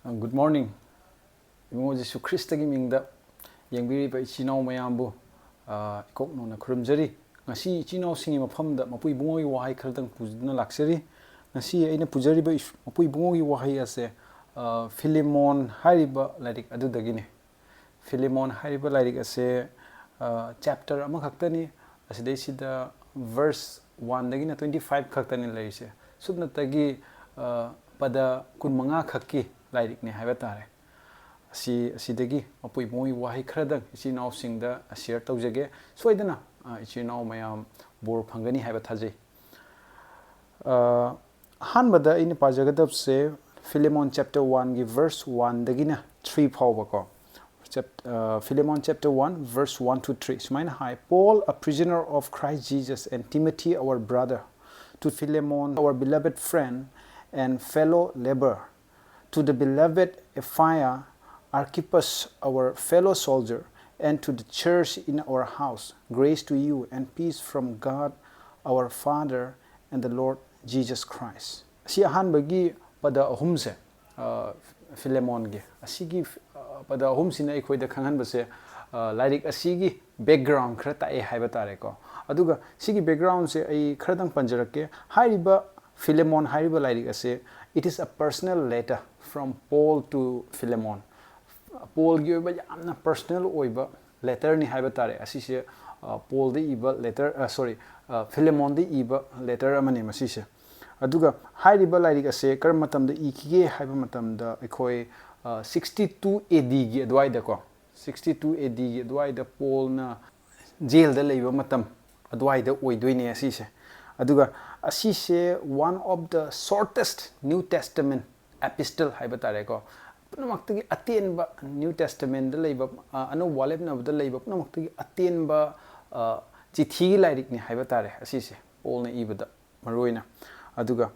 Good morning. Imo Jesu Christ gi mingda yengbiri ba ichinaw mayambu ikok no na khurumjari ngasi ichinaw singi mafamda mapui bungo gi wahai khardang pujna laksari ngasi aina pujari ba mapui bungo gi wahai ase Philemon hariba lairik adu dagine Philemon hariba lairik ase chapter ama khaktani asidai sida verse 1 dagina 25 khaktani laise subna tagi pada kun manga khakki lairik ne haiba tare asidagi mapui moi wahi khradang ichinaw singda share tawjage soidana ichinaw mayam bor phangani haiba thajai hanbada in pajagadab se Philemon chapter 1 gi verse 1 dagina 3 phawba ko Philemon chapter 1 verse 1 to 3 Smain High Paul, a prisoner of Christ Jesus, and Timothy our brother, to Philemon our beloved friend and fellow laborer, to the beloved Ephia Archippus our fellow soldier, and to the church in our house, grace to you and peace from God our Father and the Lord Jesus Christ. Si ahan bagi pada ahumse Philemon ge asigi pada ahum sina ikoi da khangan base lairik asigi background khra ta e haiba tare ko aduga sigi background se ai khradang panjarake hariba Philemon hariba lairik ase it is a personal letter from Paul to Philemon. Paul gi oiba yamna personal oiba letter ni haiba tare asise Paul di iba letter Philemon di iba letter amani masise aduga hariba lairik ase kar matam da ikige haiba matam da ikoi 62 AD gi adwai da ko 62 AD gi adwai da Paul na jail da leiba matam adwai da oidoine asise aduga asise one of the shortest New Testament epistle haiba tare ko punamakti atenba New Testament da leiba anu walep na da leiba punamakti atenba chithi lairik ni haiba tare asise Paul na ibada maroina aduga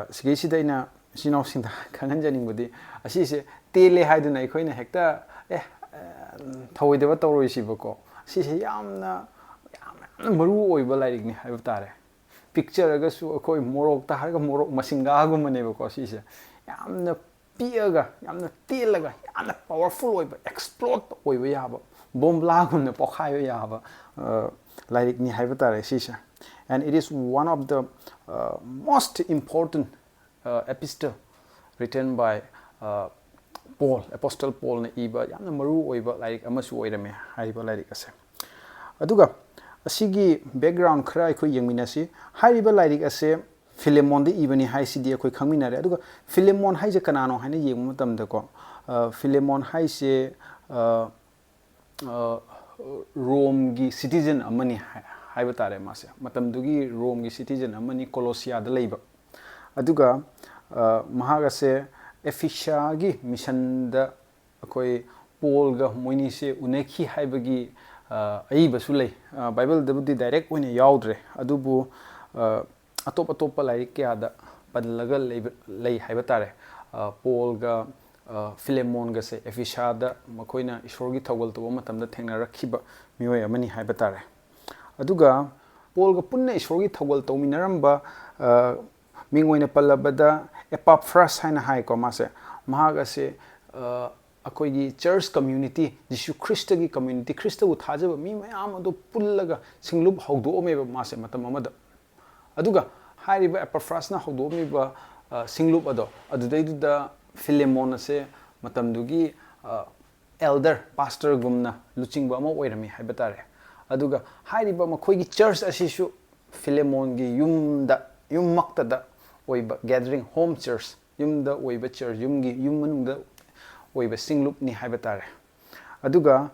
sigesi da ina sinaw sinda khangan janing budi asise tele haiduna ikhoina hekta thawoideba tawroi sibako sise yamna maru oiba lairik ni haiba tare picture aga su akoi morok ta harga morok masinga gu maneba ko sise yamna piaga yamna telaga yamna powerful oiba explode oiba yaba bomb laguna pokhayo yaba lairik ni haiba tare sise and it is one of the most important epistle written by Paul, Apostle Paul na iba yamna maru oiba lairik amasu oirame haiba lairik ase aduga asigi background khara akhoi yengminasi haiba lairik ase Philemon di ibani haisidi akhoi khangminare aduga Philemon haije kanano haina yengmu tamda ko Philemon haise Rome gi citizen amani haiba tare mase matamdugi Rome gi citizen amani Colossia da leiba aduga mahagase Ephesia gi mission da akoi Paul ga moini se unekhi haibagi aiba su lei Bible da budi direct oine yaudre adubu atop atop lairik kya da padlaga lei haiba tare Paul ga Philemon ga se Ephesia da makoina ishor gi thawal to matam da thengna rakhiba mioi amani haiba tare aduga Paul ga punna ishor gi thawal to minaramba mingoina palabada Epaphras haina hai ko mase mahagase akoi gi church community Jesu Christ gi community Christ u thajaba mi mayam adu pullaga singlup hawdo omeba mase matam amada aduga hariba Epaphras na hawdo omeba singlup adudai da Philemon ase matam dugi elder pastor gumna luchingba ama oirami haiba tare aduga hariba makoi gi church asisu Philemon gi yum makta da oiba gathering home church yumda oiba church yumgi manungda oiba singlup ni haiba tare aduga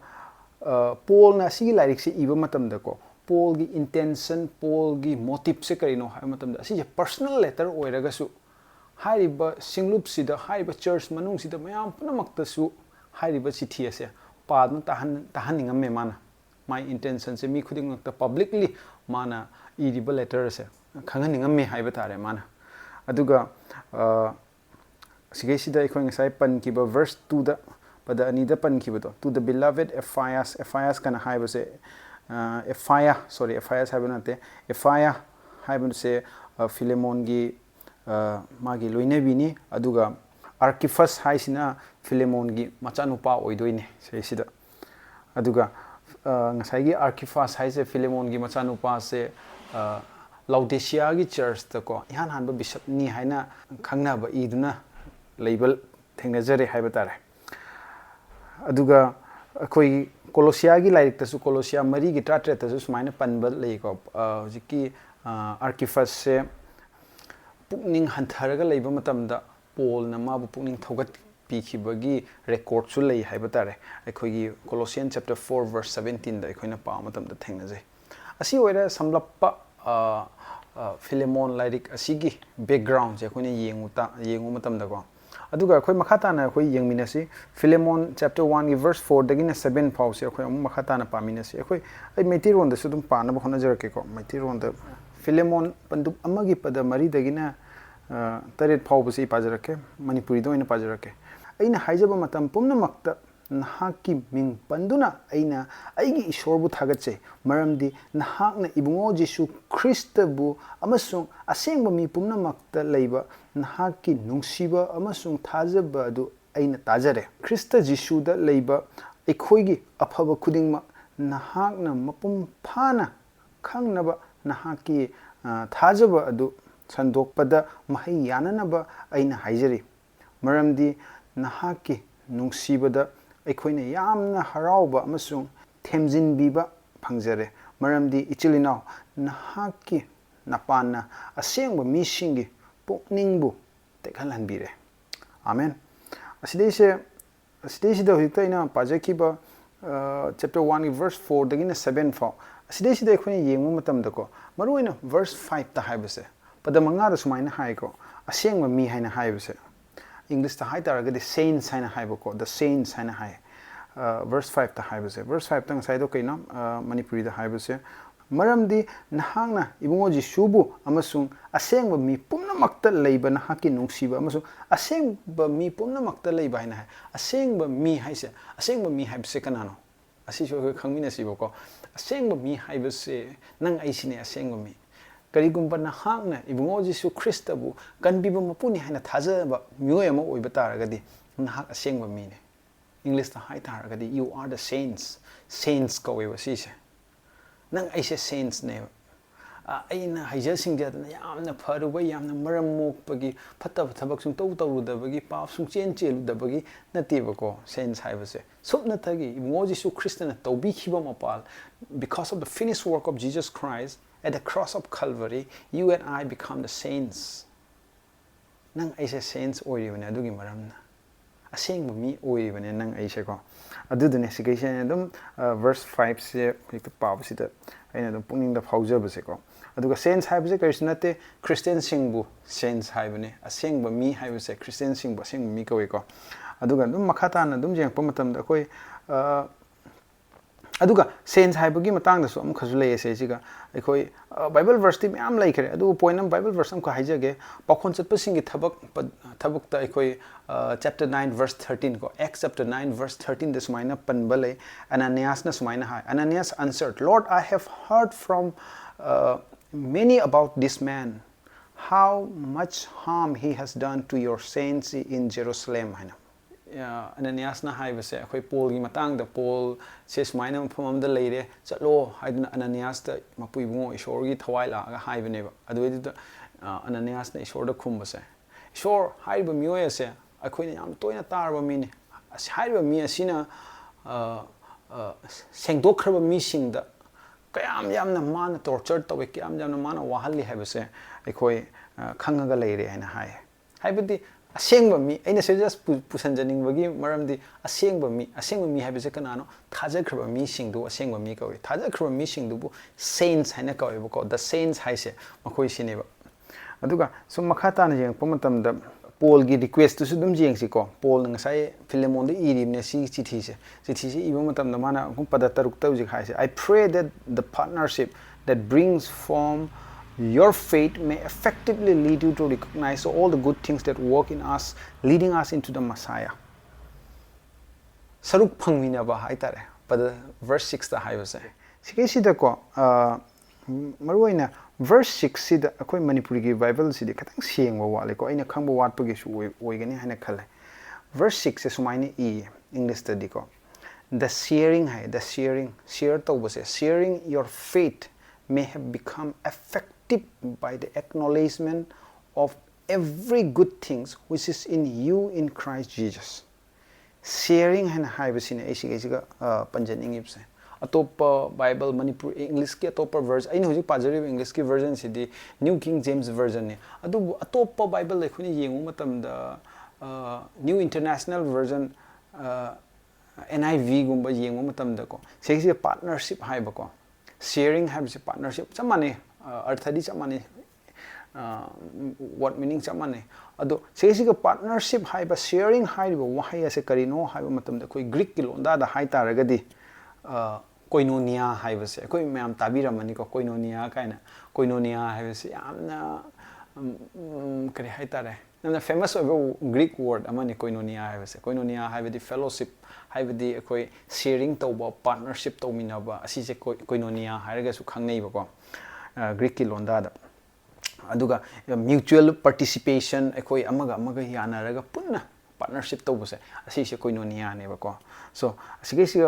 Paul na sigi lairik se iba matamda ko Paul gi intention Paul gi motive se karino hai matamda asi personal letter oiraga su hariba singlup sida hariba church manung sida mayam punamakta su hariba chithi ase padna tahaningamme mana my intention se mi khuding nakta publicly mana iriba letter ase khanganingamme haiba tare mana aduga sigesida ikoi ngasai pan kiba verse 2 da pada ani da pan kiba to the beloved Ephias kana haiba se Ephias habanate Ephia haiba se Philemon gi magi loinebini aduga Archippus haisina Philemon gi machanupa oidoine seisida aduga ngasai gi Archippus haise Philemon gi machanupa se Laodicea gi church ta ko ihan hanba bishop ni haina khangna ba iduna label thengnajare haiba tare aduga akoi Colossia gi laik ta su Colossia mari gi tratre ta su sumaina panba lei ko jiki Archippus se pukning hantharaga leiba matamda Paul na mabu pukning thogat pikibagi record su lei haiba tare akoi gi Colossians chapter 4 verse 17 da akoi na pa matamda thengnajai asi oira samlappa Philemon like asigi background je khone yengu matam da ko aduga khoi makhata na khoi yengmina si Philemon chapter 1 gi verse 4 dagina 7 pau se khoi makhata na pamina si khoi ai meiti ron da sudum pa na ba khona jar ke ko meiti ron da Philemon pandu amagi pada mari dagina taret pau ba si pa jar ke Manipuri do ina pa jar ke aina haijaba matam pumna makta nahaki ming panduna aina aigi ishorbu thagatse maramdi nahakna ibungo Jesu Christa bu amasung asengba mi pumna makta leiba nahaki nungsiba amasung thajaba adu aina tajare Christa Jesu da leiba ekhoigi afaba khudingma nahakna mapum phana khangnaba nahaki thajaba adu sandokpada mahai yananaba aina haijari maramdi nahaki nungsibada ꯑꯩꯈꯣꯏꯅ ꯌꯥꯝꯅ ꯍꯔꯥꯎꯕ ꯑꯃꯁꯨꯡ ꯊꯦꯝꯖꯤꯟꯕꯤꯕ ꯐꯪꯖꯔꯦ ꯃꯔꯝꯗꯤ ꯏꯆꯤꯜ ꯏꯅꯥꯎ ꯅꯍꯥꯛꯀꯤ ꯅꯄꯥꯟꯅ ꯑꯁꯦꯡꯕ ꯃꯤꯁꯤꯡꯒꯤ ꯄꯨꯛꯅꯤꯡꯕꯨ ꯇꯦꯛꯍꯜꯍꯟꯕꯤꯔꯦ ꯑꯥꯃꯦꯟ ꯑꯁꯤꯗꯩꯁꯤꯗ ꯍꯧꯖꯤꯛꯇ ꯑꯩꯅ ꯄꯥꯖꯈꯤꯕ ꯆꯦꯞꯇꯔ 1ꯒꯤ ꯚꯔꯁ 4ꯗꯒꯤꯅ 7 ꯐꯥꯎ ꯑꯁꯤꯗꯩꯁꯤꯗ ꯑꯩꯈꯣꯏꯅ ꯌꯦꯡꯕ ꯃꯇꯝꯗꯀꯣ ꯃꯔꯨꯑꯣꯏꯅ ꯚꯔꯁ 5ꯇ ꯍꯥꯏꯕꯁꯦ ꯄꯗ ꯃꯉꯥꯗ ꯁꯨꯃꯥꯏꯅ ꯍꯥꯏꯀꯣ ꯑꯁꯦꯡꯕ ꯃꯤ ꯍꯥꯏꯅ ꯍꯥꯏꯕꯁꯦ English ta hai taragadi saints haina haiba ko the saints haina hai verse 5 ta haibase verse 5 tang sai do kaina Manipuri da haibase maramdi nahangna ibungo Jesubu amasung asengba mi pumnamakta leiba nahaki nungsiba amasung asengba mi pumnamakta leiba haina hai asengba mi haise asengba mi haibse kanano asi so khangmina sibo ko asengba mi haibase nang aisine asengba mi Karigumba nahakna ibungo Jesu Christa bu kanbiba mapuni haina thajaba myoy ama oiba taragadi nahak asengba mine English ta hai taragadi you are the saints ko we wasise nang aise saints ne aina haija singjadana yamna pharuba yamna maram mokpagi phattaba thabak sung tawrudabagi pap sung cheludabagi nateba ko saints haibase supna thagi ibungo Jesu Christa na tawbi khiba mapal because of the finished work of Jesus Christ at the cross of Calvary, you and I become the saints. Nang aise saints oiribane adugi maramna. Asengba mi oiribane nang aise ko. Adudune sigation adum verse 5 se hekta pawsida aina adum pungning da phawjaba se ko. Aduga saints haibase krishnate Christian singbu saints haibane asengba mi haibase Christian singbu asengba mi ko ko. Aduga adum makhata na adum jengpa matam da koi aduga saints haibagi matang da so am khazu lei ase jiga akhoi Bible verse ti myam lai khare adu point am Bible verse am ko haijage pakhon chatpa singi thabak ta akhoi chapter 9 verse 13 ko Acts chapter 9 verse 13 this maina panba lei Ananias na sumaina hai Ananias answered Lord I have heard from many about this man how much harm he has done to your saints in Jerusalem haina Ananias na haibase akhoi Paul gi matang da Paul se sumaina mafam da leire chatlo haiduna Ananias da mapuibungo ishor gi thawai la ga haibane ba adu da Ananias na ishor da khumbase ishor haiba miyoy ase akhoi yam toina tarba mini as haiba mi asina sengdokhraba mi singda kayam yamna mana torture tawe kayam yamna mana wahalli haibase akhoi khangaga leire haina haibadi asengba mi aina suggest pusanjaning bagi maramdi asengba mi haibase kanano thajakhra mi singdu asengba mi kawi thajakhra mi singdu bu saints haina kawi ko the saints haise makhoi sineba aduga sum makhata na jeng pamatam da Paul gi request tu sudum jeng si ko Paul ngasai Philemon de iribne si chithi se iba matam da mana pada taruk tau ji haise I pray that the partnership that brings from your faith may effectively lead you to recognize all the good things that work in us, leading us into the Messiah. Saruk phangmina ba haitare pada verse 6 ta haibase sike sida ko maruina verse 6 sida akoi Manipuri gi Bible sida khatang sengwa wale ko aina khangba wat pagi su oigani haina khale verse 6 is sumaini e English study ko the sharing hai the share to was sharing your faith may have become effective by the acknowledgement of every good things which is in you in Christ Jesus. Sharing and haibasine isiga panjaning ibse atop Bible Manipuri English ki atop verse aina hojik pajari English ki version sidi New King James version ne adu atop Bible lekhuni yengu matamda New International Version NIV gumba yengu matamda ko segi partnership haiba ko sharing habse partnership chamane arthadi chamane what meaning chamane ado segi partnership haiba sharing haiba wahai ase karino haiba matamda koi Greek ki londa da hai taragadi koinonia haiba se koi myam tabiramani ko koinonia kaina koinonia haiba se yamna kare hai tare namna famous Greek word amani koinonia haiba se koinonia haiba di fellowship haiba di koi sharing tawba partnership tawminaba asi se koinonia hairaga su khangnei ba ko Greek ki londa da aduga mutual participation ekoi amaga yanaraga punna partnership tawbase asi se koinonia ne ba ko so asi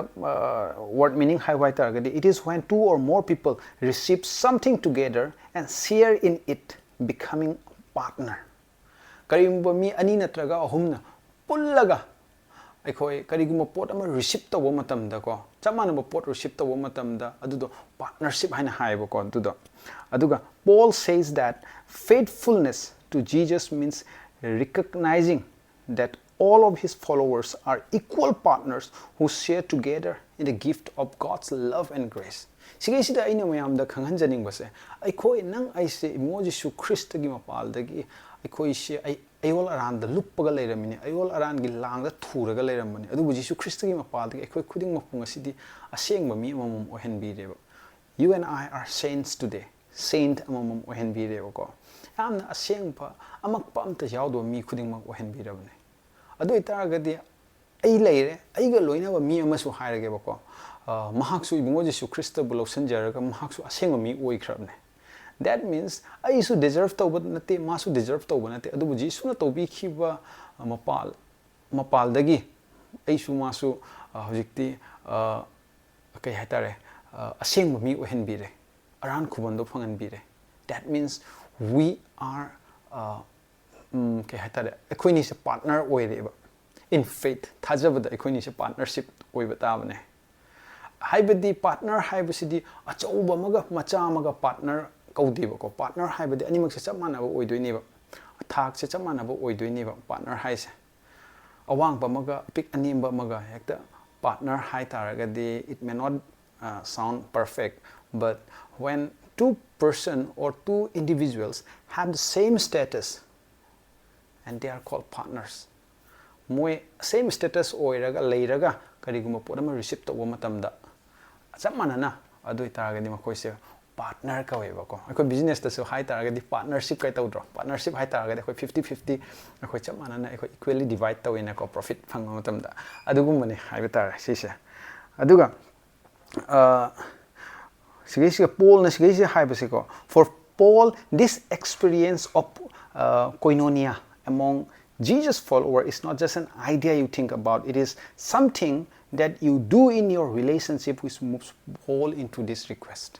word meaning highlight taragadi it is when two or more people receive something together and share in it becoming partner karimba mi ani natraga ahumna pullaga ekoi kariguma pot ama receive tawba matamda ko chamana pot receive tawba matamda adudo partnership haina haiba ko aduga Paul says that faithfulness to Jesus means recognizing that all of his followers are equal partners who share together in the gift of God's love and grace. Sigisida aina mayamda khanghanjaning base aikoi nang aise imo Jesu Christ gi mapaldagi aikoi se ayol aran da luppaga leiramini ayol aran gi langda thuraga leiramani adu Jesu Christ gi mapaldagi aikoi khuding mapung asidi asengba mi amamum ohenbi reba. You and I are saints today. Saint amamum ohenbi reba ko amna asengpa amakpa amta yawdo mi khuding mak ohenbi rabane adu itaragadi ai leire aiga loina ba mi amasu hairage ba ko mahaksu ibungo Jesu Christ bu lawsanjaraga mahaksu asengba mi oikrabne that means ai su deserve tawba nate masu deserve tawba nate adu Jesu na tawbi khiba mapal dagi ai su masu hojikti kai hatare asengba mi ohenbi re aran khubando phangan bire that means we are ke hatare ekhoni se partner oireba in faith thajabada ekhoni se partnership oiba tabane haibadi partner haibasidi achauba maga macha maga partner kaudeba ko partner haibadi animak se chamana ba oidoineba thak se chamana ba oidoineba partner haise awang ba maga pik animba maga hekta partner hai taragadi it may not sound perfect but when two person or two individuals have the same status and they are called partners moi same status oiraga leiraga kariguma podama receive to matamda chamanana adu itaragadi makoise partner ka weba ko ako business ta so high taragadi partnership kai tawdro partnership high taragadi ako 50-50 ako chamanana ako equally divide tawina ko profit phang matamda adugumane haiba tar sise aduga Paul for Paul this experience of koinonia among Jesus followers is not just an idea you think about, it is something that you do in your relationship which moves Paul into this request.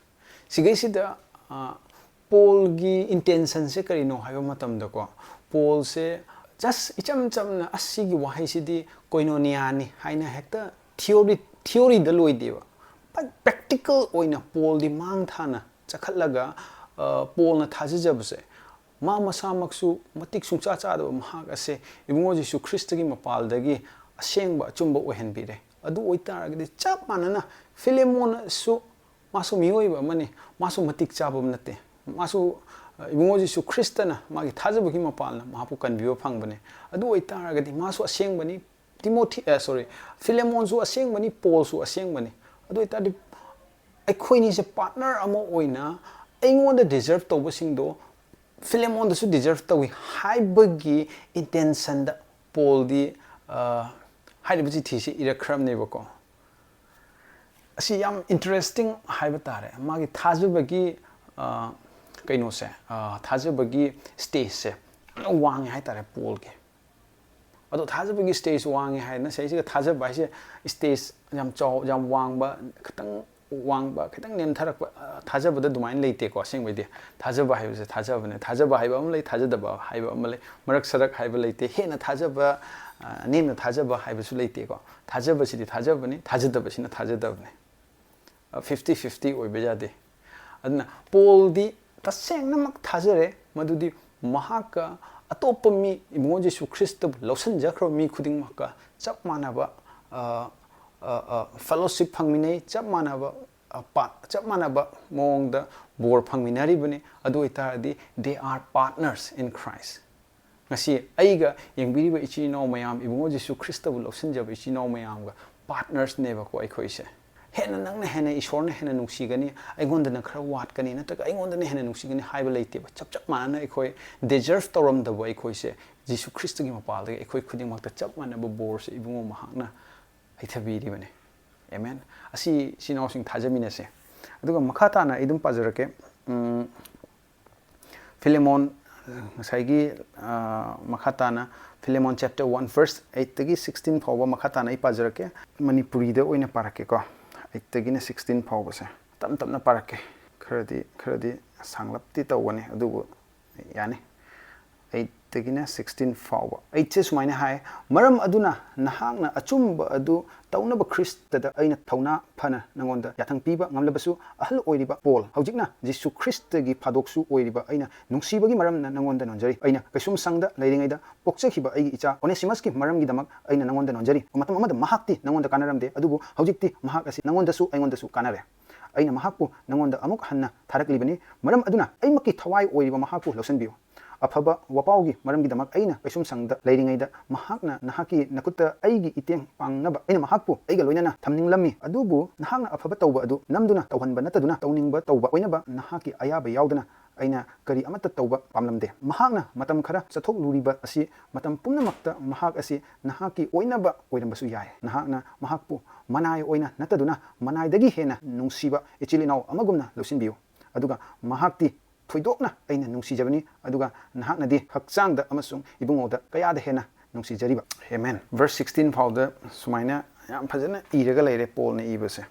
Paul gi intention se karino haiba matamda ko Paul se just icham chamna asigi wahai sidi koinonia ni haina hekta theory da loideba practical oina Paul di mang thana chakhatlaga Paul na thajajabse ma masamaksu matik sungcha cha do mahak ase ibungo Jesu Christ gi mapal dagi asengba chumba ohenbire adu oitaragdi chap manana Philemon su masu miyoiba mani masu matik chabam nate masu ibungo Jesu Christ na magi thajaba gi mapal na mapu kanbiyo phangbane adu oitaragdi masu asengbani Philemon su asengbani Paul su asengbani adu itadi ekhoi se partner amo oina aingonda deserve tawba singdo Philemon da su deserve tawi haibagi intention da Paul di haibaji thisi irakram nebako asi yam interesting haiba tare magi thajubagi kaino se thajubagi stage se wang hai tare Paul ge ꯑꯗꯣ ꯊꯥꯖꯕꯒꯤ stage ꯋꯥꯡꯉꯦ ꯍꯥꯏꯅ ꯁꯤꯁꯤꯒ ꯊꯥꯖꯕ ꯍꯥꯏꯁꯦ stage ꯌꯥꯝ ꯋꯥꯡꯕ ꯈꯤꯇꯪ ꯋꯥꯡꯕ ꯈꯤꯇꯪ ꯅꯦꯝꯊꯔꯛꯄ ꯊꯥꯖꯕꯗ ꯑꯗꯨꯃꯥꯏꯅ ꯂꯩꯇꯦꯀꯣ ꯑꯁꯦꯡꯕꯩꯗꯤ ꯊꯥꯖꯕ ꯍꯥꯏꯕꯁꯦ ꯊꯥꯖꯕꯅꯦ ꯊꯥꯖꯕ ꯍꯥꯏꯕ ꯑꯃ ꯂꯩ ꯊꯥꯖꯗꯕ ꯍꯥꯏꯕ ꯑꯃ ꯂꯩ ꯃꯔꯛ ꯁꯔꯛ ꯍꯥꯏꯕ ꯂꯩꯇꯦ ꯍꯦꯟꯅ ꯊꯥꯖꯕ ꯅꯦꯝꯅ ꯊꯥꯖꯕ ꯍꯥꯏꯕꯁꯨ ꯂꯩꯇꯦꯀꯣ ꯊꯥꯖꯕꯁꯤꯗꯤ ꯊꯥꯖꯕꯅꯤ ꯊꯥꯖꯗꯕꯁꯤꯅ ꯊꯥꯖꯗꯕꯅꯤ 50-50 ꯑꯣꯏꯕ ꯌꯥꯗꯦ ꯑꯗꯨꯅ ꯄꯣꯜꯗꯤ ꯇꯁꯦꯡꯅꯃꯛ ꯊꯥꯖꯔꯦ ꯃꯗꯨꯗꯤ ꯃꯍꯥꯛꯀ ꯑꯇꯣꯞꯄ ꯃꯤ 이봉원 예수 ꯈ꯭ꯔꯤꯁꯇꯕꯨ ꯂꯧꯁꯤꯟꯖꯈ꯭ꯔꯕ ꯃꯤ ꯈꯨꯗꯤꯡꯃꯛꯀ ꯆꯞ ꯃꯥꯟꯅꯕ ꯐꯦꯂꯣꯁꯤꯞ ꯐꯪꯃꯤꯟꯅꯩ ꯆꯞ ꯃꯥꯟꯅꯕ ꯃꯑꯣꯡꯗ ꯕꯣꯔ ꯐꯪꯃꯤꯟꯅꯔꯤꯕꯅꯤ ꯑꯗꯨ ꯑꯣꯏꯇꯥꯔꯗꯤ they are partners in Christ ngasi aiga yengbiriba ichi inaw mayam 이봉원 예수 khristabu lawsinjaba ichi inaw mayamga partners neba ko aikhoise hena nangna hena ishorna hena nungsigani aigondana khara watkani nataga aigondana hena nungsigani haiba leiteba chap manana aikhoi deserve tawramdaba aikhoise jesu christ gi mapalda aikhoi khuding makta chap manaba borse ibungo mahakna aithabiri bane amen asi sinaw sing thajamina se aduga makhata na idum pajarake Philemon Saigi Makhatana Philemon chapter 1 verse 8 tagi 16 phawa Makhatana ipajarake Manipuri da oina parake ko 8 tagi na 16 phawa se tamna parake kharadi sanglapti tawani adubu yani 8 tagi na 16 phawa 8 se sumaina hai maram aduna nahakna achumba adu taunaba Christ da aina thauna phana nangonda yathang piba ngamlabasu ahal oiriba Paul hojikna Jesu Christ gi phadoksu oiriba aina nungsibagi maramna nangonda nonjari aina kaisum sangda leiringaida pokchakhiba aigi icha Onesimus ki maramgi damak aina nangonda nonjari matam amada mahakti nangonda kanaramde adubu hojikti mahak asi nangondasu aingondasu kanare aina mahakpu nangonda amuk hanna tharaklibani maram aduna aimaki thawai oiriba mahakpu lausanbiu afaba wapaugi maramgi damak aina kaisum sangda leiringaida mahakna nahaki nakutta aigi iteng pangnaba aina mahakpu aiga loinana thamninglammi adubu nahakna afaba tawba adu namduna tawhanba nataduna tawningba tawba oinaba nahaki ayaba yaudana aina kari amata tawba pamlamde mahakna matam khara chathok luriba asi matam pumnamakta mahak asi nahaki oinaba oirambasu yai nahakna mahakpu manai oina nataduna manai dagi hena nungsiba ichilinau amagumna losinbiu aduga mahakti thoidokna aina nungsijabani aduga nahaknadi hakchangda amasung ibungoda kayada hena nungsijariba amen verse 16 fawda sumaina yam phajana iraga leire Paul ne ibase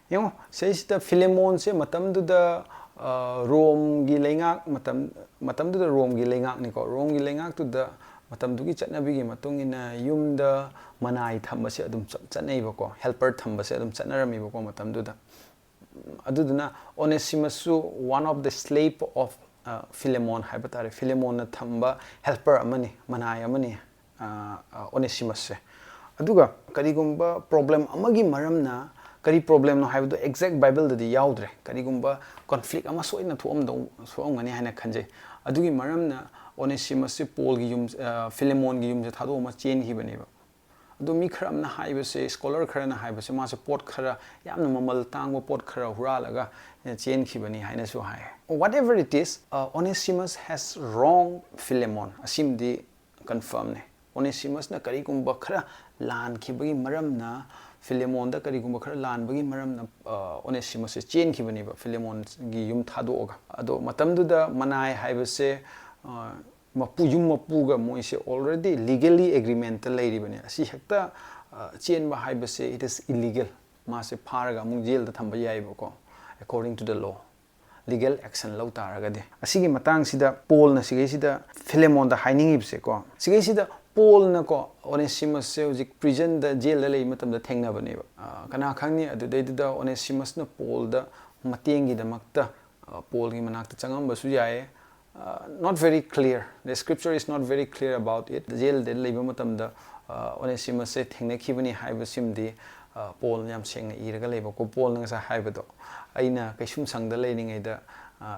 yemo seisita Philemon se matamduda Rome gi leingak matamduda Rome gi leingak ni ko Rome gi leingak tu da matamdugi chatnabi gi matungina yumda manai thambase adum chatnaiba ko helper thambase adum chatnarami ba ko matamduda aduduna Onesimus one of the slave of Philemon haibatare Philemon na thamba helper amani manai amani Onesimus se aduga karigumba problem amagi maramna kari problem no haibdo exact bible dadi yaudre karigumba conflict ama soina thuamdo soongani haina khanje adugi maramna Onesimus Paul gi yum Philemon gi yum se thado ma chen hi baneba adu mi khara amna haibase scholar khara na haibase ma se pot khara yamna mamal tangwa pot khara huralaga chen khibani haina su hai whatever it is Onesimus has wrong Philemon asimdi confirm ne Onesimus na karigumba khara lan khibagi maramna Philemon da karigumba khara lan bagi maramna Onesimus chen khibani ba Philemon gi yum thado oga ado matamdu da manai haibase Mapuyum mapuga moise already legally agreement lairibane asi hekta chen ba haibase it is illegal ma se pharaga mung jail da thamba yaiba ko according to the law legal action law taraga de asigi matang sida Paul na sige sida Philemon da haining ibse ko sige sida Paul na ko Onesimus se ujik prison da jail la lei matam da thengna bane ba kana khangni adu dei da Onesimus na Paul da matengi da makta Paul gi manakta changam basu yae not very clear. The scripture is not very clear about it. The jail de leiba matam da Onesimus se thengna khibani haiba simdi Paul yam sengna iraga leiba ko Paul nang sa haiba do aina kaisum sangda leiningai da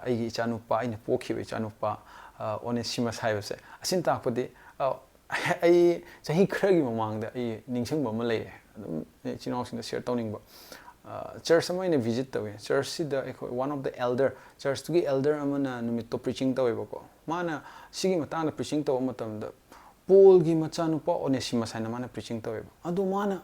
aigi ichanupa aina pokhiba ichanupa Onesimus haiba se asin takpodi ai chahi khragi mamangda ai ningsingba ma leire adum chinau singda share tawningba church amai na visit tawe church sida one of the elder church tugi elder amana numit to preaching tawe bako mana sigi matang na preaching taw matam da Paul gi macha nupa Onesimus haina mana preaching tawe adu mana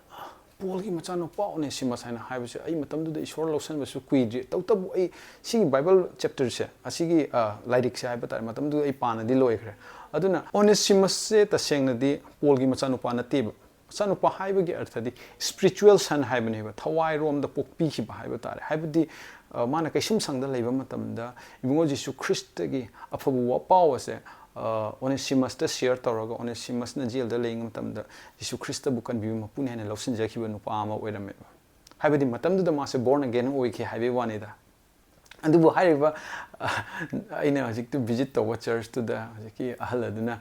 Paul's machanu pa Onesimus haina haibase ai matamduda isor lausanbasu kuidri tawtabu ai sigi Bible chapter se asigi lairik se haiba tare matamdu ai panadi loikre aduna Onesimus se tasengnadi Paul gi machanu pa nateba machanu pa haibagi arthadi spiritual son haibane ba thawai rom da pokpi ki ba haiba tare haibadi mana kaisum sangda leiba matamda ibungo Jesu Christ gi afabu wa pawase Onesimus ta share tawraga Onesimus na jail da leing matamda Jesu Christ bu kan bi mapune hena lausin jakiba nupa ama oirame haibadi matamdu da mase born again oike haibe wanida andubu haiba aina hajik to visit to church to da hajiki ahaladuna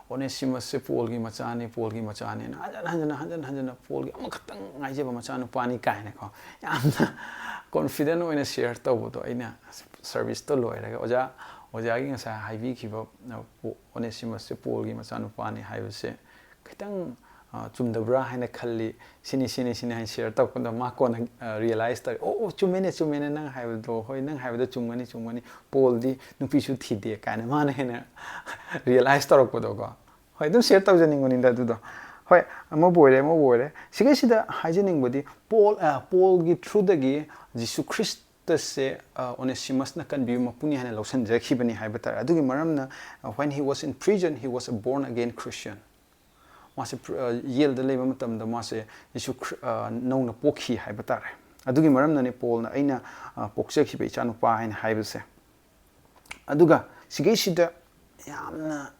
Onesimus se Paul gi machani hanjana Paul gi amakhtang ngaijeba machanu pani kaine ko yamna confident oina share tawbo aina service to loiraga oja gi ngasa haibi khiba Onesimus se Paul gi machanu pani haibase khitang chumdabra haina khalli sini hain share taw kunda ma kon realize ta chumene nang haibdo hoi nang haibdo chumani Paul di nupi su thide kaina mane hena realize tarok podo go hoi dum share taw janing goninda du do hoi mo boire sige sida haijening bodi Paul gi through the gi Jesu Christ se Onesimus na kan bi mapuni hana lausan jakhibani haibata adugi maramna when he was in prison he was a born again Christian mase yel da leba matam da mase Jesu nong na pokhi haibata adugi maramna ne Paul na aina poksekhi be chanu pa haina haibase aduga sige sida yamna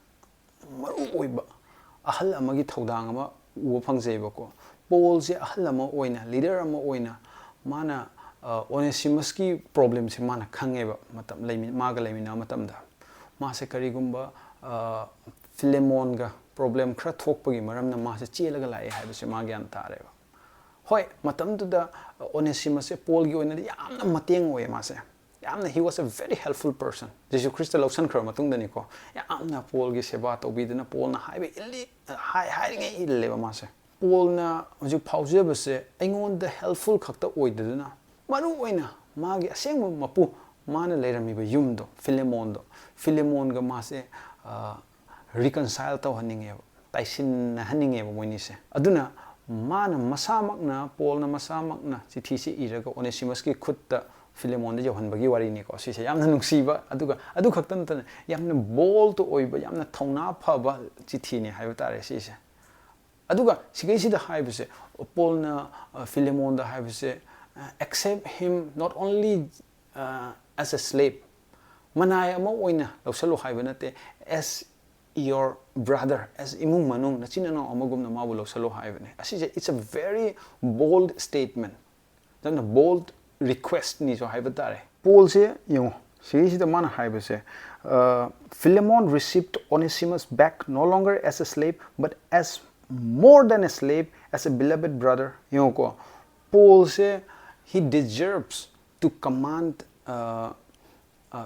maru oiba ahal amagi thodang ama uwa phangjeba ko Paul se ahal ama oina leader ama oina mana Onesimus ki problem se mana khangeba matam leimi maga leimina matam da ma se karigumba Philemon ga problem khra thokpagi maramna ma se chelaga lai haibase ma gyan tareba hoi matam da Onesimus se Paul gi oina yamna mateng oye ma se yamna he was a very helpful person Jesus Christ lausan khra matung dani ko yamna Paul gi seba tobidana Paul na haibe illi hai nge illeba ma se Paul na ju phaujeba se aingon the helpful khakta oidaduna maru oina magi asengmo mapu mana leirami ba yumdo Philemon ga mase reconcile to haninge taisin haninge moini se aduna mana masamakna Paul na masamakna chithi se iraga Onesimus ki khutta Philemon da johan bagi wari ni ko si se yamna nungsiba aduga adu khaktan tan yamna bold to oiba yamna thongna phaba chithi ni haiba tare si se aduga sigei sida haibase Paul na Philemon da haibase accept him not only as a slave manai ama oina lausalo haibanate as your brother as imung manung na chinano amagumna mabu lausalo haibane asije it's a very bold statement then a bold request ni so haibatare Paul se yo series the man haibase Philemon received Onesimus back no longer as a slave but as more than a slave as a beloved brother yo ko Paul se he deserves to command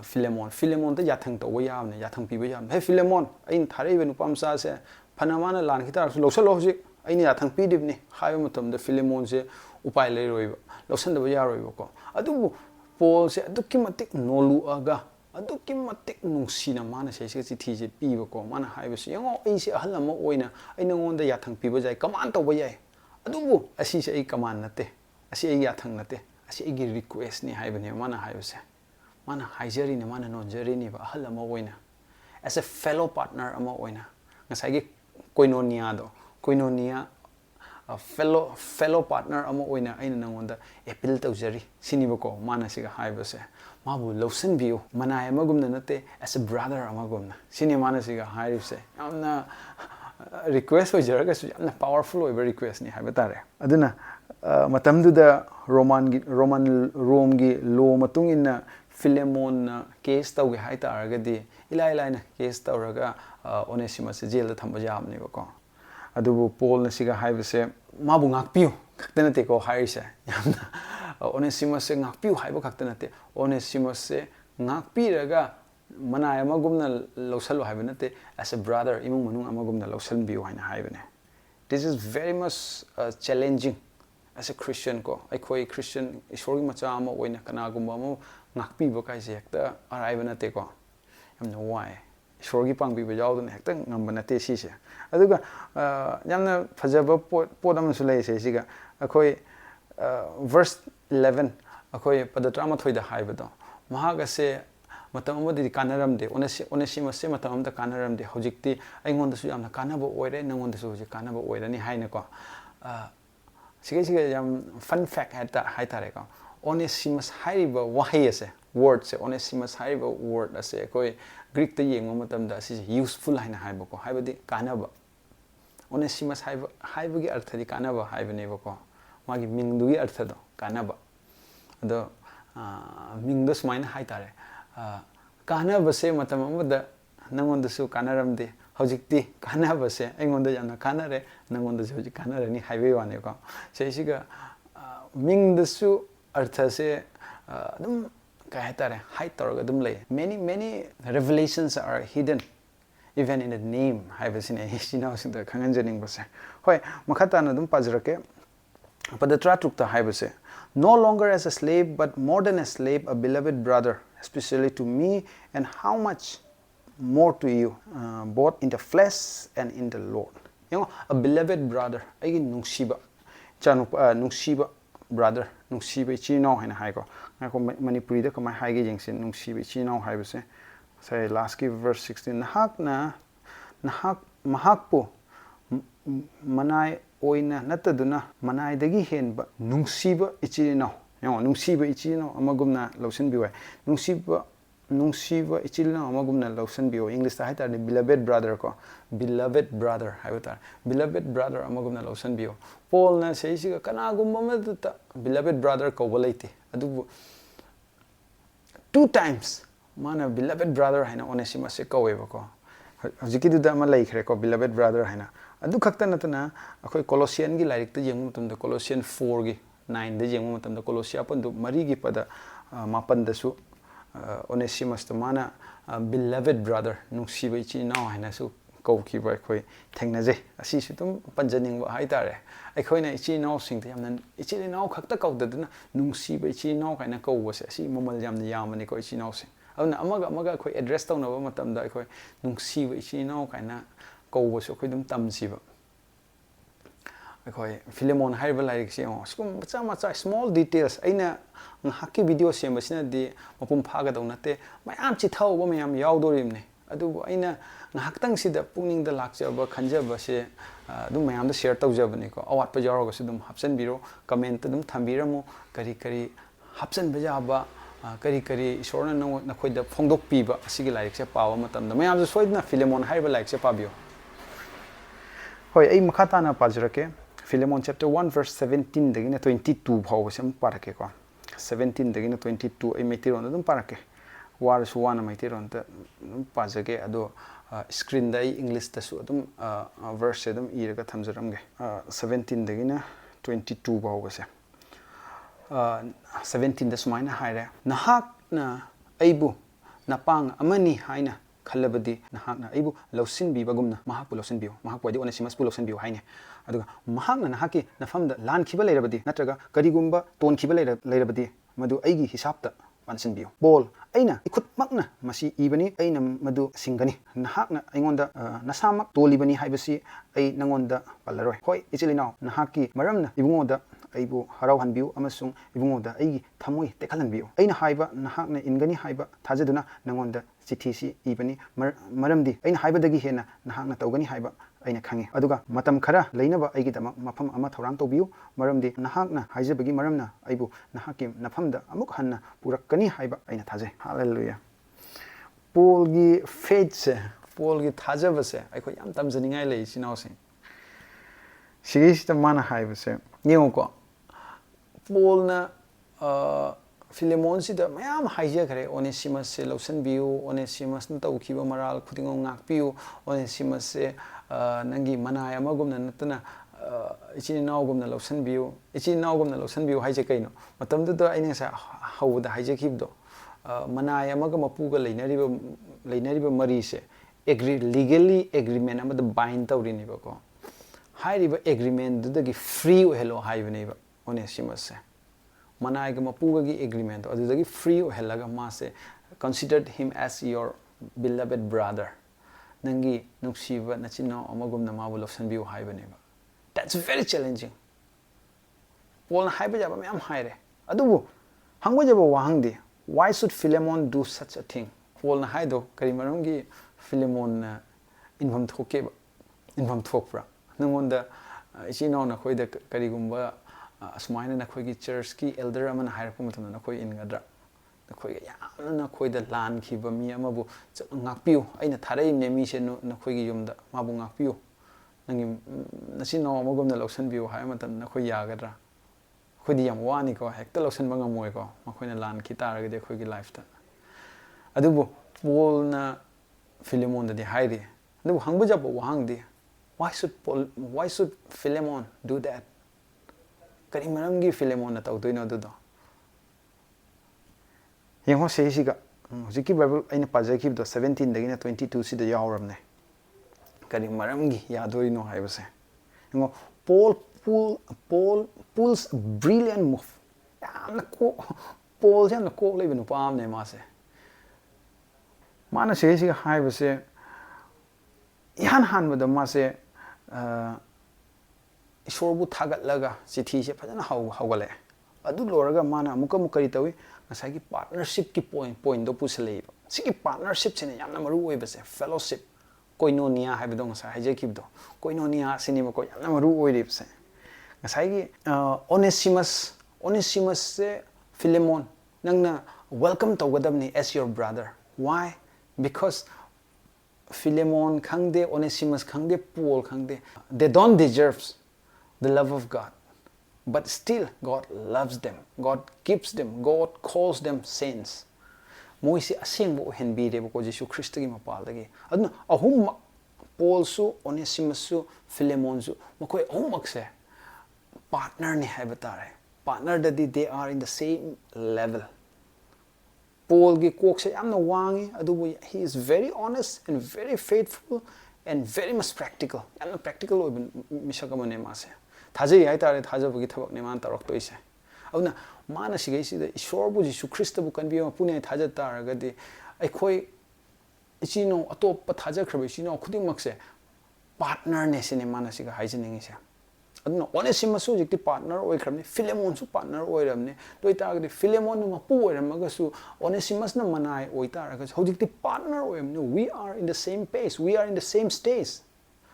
Philemon ta yathang to yam ne yathang piba yam he Philemon ain thare be nupam sa se phanamana lan khitar losalo hoji ain yathang pi dibni haiba matam da Philemon se upai le roiba losan da ya roiba ko adu Paul se adukki matik nolu aga adukki matik nungsina mana se se chithi je piba ko mana haiba se yango ai se ahal ama oina aina ngonda yathang piba jai command to bayai adu asi se ai command nate asi ai yathang nate asi ai gi request ni haibane mana haibase mana haijari ne mana nonjari ni ba hal ama oina as a fellow partner ama oina ngasai gi koinonia a fellow partner ama oina aina nangonda appeal tawjari siniba ko mana siga haibase mabu lausan biu mana ama gumna nate as a brother ama gumna sini mana siga haibase amna request ojaraga su amna powerful over request ni haibatare aduna matamdu da Rome gi law matung in Philemon case tawge haita argadi ilai na case tawraga Onesimus jail da thamba jamni ko adubu Paul na siga haibase mabu ngakpiu khakta te ko haise yamna Onesimus se ngakpiu haiba khakta te Onesimus se ngakpi raga manai amagumna losalo haibana te as a brother imung manung amagumna losal biu haina haibane this is very much challenging as a Christian ko aikoi Christian isorgi macha ama oina kana gumba mo ngakpi ba kai se hekta araiba na te ko yamna wai ꯏꯁꯣꯔꯒꯤ ꯄꯥꯡꯕꯤꯕ ꯌꯥꯎꯗꯅ ꯍꯦꯛꯇ ꯉꯝꯕ ꯅꯠꯇꯦ ꯁꯤꯁꯦ ꯑꯗꯨꯒ ꯌꯥꯝꯅ ꯐꯖꯕ ꯄꯣꯠ ꯑꯃꯁꯨ ꯂꯩꯁꯦ ꯁꯤꯒ ꯑꯩꯈꯣꯏ ꯚꯔꯁ 11 ꯑꯩꯈꯣꯏ ꯄꯗ 13ꯗ ꯍꯥꯏꯕꯗꯣ ꯃꯍꯥꯛ ꯑꯁꯦ matam amadi kanaramde onesimus matam amda kanaramde hojikti aingondasu yamna kanaba oire nangondasu hoji kanaba oirani haina ko siga yam fun fact haitare ko onesimus haiba wahi ase word se onesimus haiba word ase koi greek ta yengma matamda asi useful haina haiba ko haibadi kanaba onesimus haiba gi artha di kanaba haibane ko magi mingdu gi artha do kanaba ado mingdo sumaina haitare kanaba se matam amada nangondasu kanaramde hojikti kanaba se aingonda yamna kanare nangondasu hojik kanarani haibe wane ko seisiga mingdasu artha se dum ka haitare hide torga dum lay many revelations are hidden even in the name haibasine hisina sinda khanganjaning base hoi makhata na dum pajrake padatra trukta haibase no longer as a slave but more than a slave a beloved brother especially to me and how much more to you both in the flesh and in the Lord you know a beloved brother agi nungsiba chanupa nungsiba brother nungsiba chino haina haiko ngako manipuri da kamai haige jingsin nungsiba chino haibase say last give verse 16 nahak mahakpo manai oina nataduna manai dagi henba nungsiba ichino yo nungsiba ichino amagumna lausin biwa nungsiba ichino amagumna lausin biwa english ta haita beloved brother ko beloved brother haibata beloved brother amagumna lausin biwa paul na seisiga kanagumba madata beloved brother ko balaite adubu two times mana beloved brother haina onesimus se kaweba ko hojiki da ma laikhre ko beloved brother haina adu khakta natana akhoi colossian gi lairik ta jengmu tumda colossian 4 gi 9 da jengmu matamda colossia pandu mari gi pada mapan da su onesimus ta mana beloved brother nungsiba ichi naw haina su kawki ba akhoi thengnaje asi su tum panjaning ba haitare akhoi na ichi naw sing ta yamna ichi naw khakta kawdaduna nungsiba ichi naw kaina kawbase asi momal yamna yamani ko ichi naw sing aduna amaga akhoi address tawnaba matamda akhoi nungsiba ichi naw kaina kawbase akhoi dum tamsiba akhoi Philemon haiba like se skum macha small details aina ngahaki video sembasina di mapum phaga daw nate mayam chi thawba mayam yawdorimne adubu aina ngahaktang sida pungning da lakjaba khanjaba se dum mayam da share tawjabani ko awat pa jawro se dum hapsan biro comment dum thambiramu kari hapsan bajaba kari isorna nakhoi da phongdok piba asigi like se pawa matam da mayam soidna Philemon haiba like se pabio hoi ai makhata na pajrake Philemon chapter 1 verse 17 dagina 22 bhaw sem parake ko 17 dagina 22 ai metiron dum parake war su wana metiron ta pajage ado screen dai english ta su dum verse dum iraga thamjaramge 17 dagina 22 bhaw se 17 da sumaina haire nahak na aibu napang amani haina khalabadi nahakna aibu lausin bi bagumna mahakpu lausin biu mahakpu di onesimus pu lausin biu haine aduga mahakna nahaki nafamda lan khiba leirabadi natraga karigumba ton khiba leirabadi madu aigi hisabta pansin biu bol aina ikut makna masi ibani aina madu singani nahakna aingonda nasamak tolibani haibasi ai nangonda palaroi hoi ichilinaw nahaki maramna ibungoda aibu harauhan biu amasung ibungoda aigi thamoi tekhalan biu aina haiba nahakna ingani haiba thajaduna nangonda चिठी इबनी मरमदी अइन हाइबदगी हेना नहाकना तौगनी हाइबा अइन खंगे अदुगा मतम खरा लैनबा अइगिदमक मफम अमा थौरांग तौबियु मरमदी नहाकना हाइजबगी मरमना अइबु नहाकि नफमदा अमुक हन्ना पुरक्कनी हाइबा अइन थाजे hallelujah पोलगी faith से पोलगी थाजबसे अइखो याम तमजनिंगाय लै सिनावसे सिगिसित माना हाइबसे नियोको पोलना Philemon sida mayam haija khare onesimus se lausan biu onesimus na taukiba maral khudingo ngakpiu onesimus se nangi manai amagumna natana ichini nawgumna lausan biu haije kaino matamda do aina sa hawda haije khibdo manai amaga mapuga leinariba mari se legally agreement amada bind tawrini ba ko hairiba agreement dudagi free ohelo haibane ba onesimus se manaiga mapuga gi agreement adudagi free ohelaga mase considered him as your beloved brother nangi nuksiba nachino amagumna mabu lawsanbiu haibaneba. That's very challenging. Paul na haiba jaba mayam haire. Adubu hangba jaba wahangdi. Why should Philemon do such a thing? Paul na haido kari marungi Philemon invam thokeba. Invam thokpra. Nangonda ichino na khoida kari gumba asmaina na khoi gi church ki elder amana hairpa matamna na khoi ingadra. Na khoi ga yamna na khoi da lan khiba mi amabu ngakpiu aina tharai ne mi se na khoi gi yumda mabu ngakpiu. Nangi nasino amagumna lawsanbiu hai matam na khoi yagadra. Khoi yam wani ko hekta lawsan banga moy ko makhoina lan ki taraga de khoi gi life ta. Adubu Paul na Philemon da di haidi. Adubu hangba jaba wahangdi. Why should Philemon do that? Kari maramgi Philemon na tawdoino dudo. Yengo seisiga hojiki Bible aina pajakibdo 17 dagina 22 sida yawramne. Kari maramgi yadoino haibase. Yengo Paul pulls a brilliant move. Paul jamna ko lebenu paamne mase. Mana seisiga haibase ihan hanbada mase ishorbu thagatlaga chithi se phajana hawgale adu loraga mana muka kari tawi ngasagi partnership ki point do puseleba sigi partnership chene yamna maru oibase fellowship koinonia haibdo ngasa haije kibdo koinonia sinima ko yamna maru oiribse ngasagi Onesimus se Philemon nangna welcome tawgadamni as your brother. Why? Because Philemon khangde Onesimus khangde Paul khangde they don't deserve the love of God, but still God loves them, God keeps them, God calls them saints. Moisi asengbo henbire ko Jesu Christ gi mapaldagi aduna ahum Paul su Onesimus su Philemon su makoi ahummakse partner ni haibetare partner that they are in the same level. Paul gi kokse yamna wangi adubu he is very honest and very faithful and very much practical. Yamna practical oibin misakamane mase. Thajai haitare thajabugi thabak ne man tarok toise. Aduna mana sigei sida ishorbu Jesu Christ bu kanbiya pune thajat taragadi aikhoi ichino atoppa thajakhrabe ichino khudingmakse partner ne sine mana siga haijiningi se. Aduna Onesimus su jikti partner oikramni Philemon su partner oiramni doitagdi Philemon ma pu oiramaga su Onesimus na manai oitaraga hojikti partner oiramni we are in the same pace, we are in the same stage.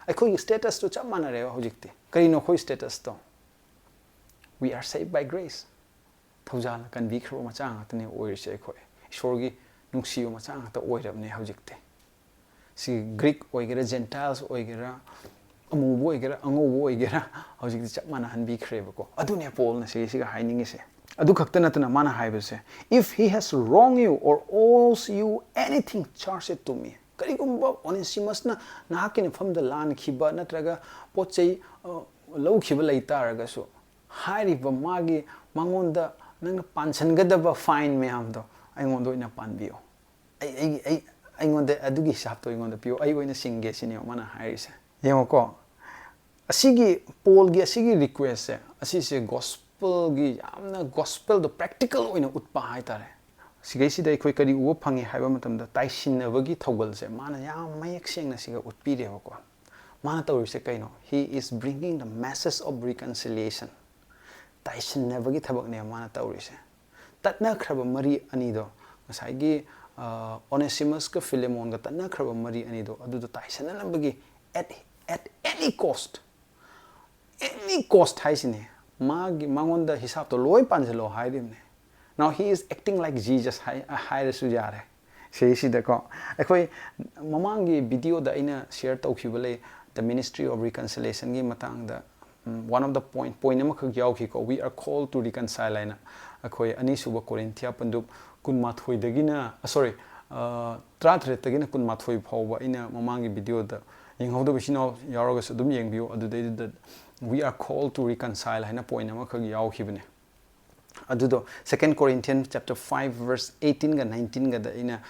Aikhoi status to chap manare hojikti karino khoi status to we are saved by grace thojala kan bi khro machang atne oirise aikhoi ishorgi nungsiyo machang ta oiramni hojikti si Greek oigera Gentiles oigera amubo oigera angobo oigera hojikti chap mana hanbi khrebako adune Paul na siga hainingi se adu khakta natna mana haibase if he has wronged you or owes you anything charge it to me karigumba Onesimus na nahakine famda lan khiba natraga pochei low khiba leitaraga su hairiba magi mangonda nang pansangada fine me amdo aingondo ina panbio aingonda adugi sapto aingonda pio ai oina singe sini mana hairise yemoko asigi Paul gi asigi request se asise gospel gi yamna gospel the practical oina utpa haitare sigei sida ikoi kari u phangi haiba matamda taisinabagi thogal se mana yam mayak sengna siga utpire ko mana tawrise kaino he is bringing the message of reconciliation taisinabagi thabak ne mana tawrise tatna khraba mari ani do ngasai Onesimus ka Philemon ga tatna khraba mari ani do adu do taisinabagi at any cost haisine magi mangonda hisab to loi panjalo hairimne. Now he is acting like Jesus haire sujare seisi da ko akoi mamangi video da ina share tawkhibale the ministry of reconciliation gi matang da one of the point amakha yauki ko we are called to reconcile ina akoi ani suba Corinthia pandub kunmathoi dagina sorry trathre tagina kunmathoi phawba ina mamangi video da yenghodo bisino yaroga sudum yengbiu adu we are called to reconcile haina point amakha yaukibne adudo 2 Corinthians chapter 5 verse 18 ga 19 ga da ina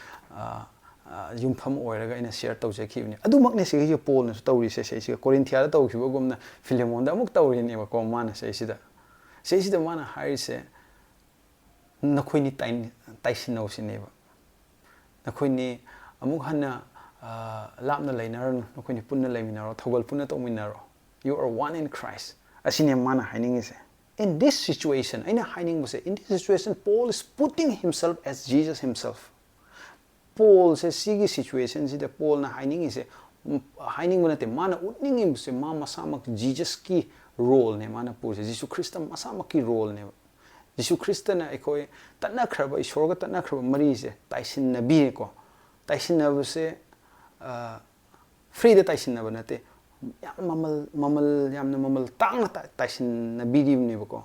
yumpham oiraga ina share tawjakibni adumakne sigi Paul na tawri se Corinthia da tawkhibagumna Philemon da amuk tawri ne ba ko mana seisida mana hairise nakhoini taisinau sineba nakhoini amuk hanna lamna lainar nokoi ni punna laiminaro thogal punna tominaro you are one in Christ asine mana haining ise in this situation aina haining buse in this situation Paul is putting himself as Jesus himself Paul se sigi situation si the Paul na haining ise haining bunate mana utning buse ma masamak Jesus ki role ne mana pose Jesus Christ masamak ki role ne Jesus Christ na ekoi tanna khraba ishorga tanna khraba mari se taisin nabi ko taisin na buse free the taisin na banate mamal yamna mamal tang taisin na bidi ne bako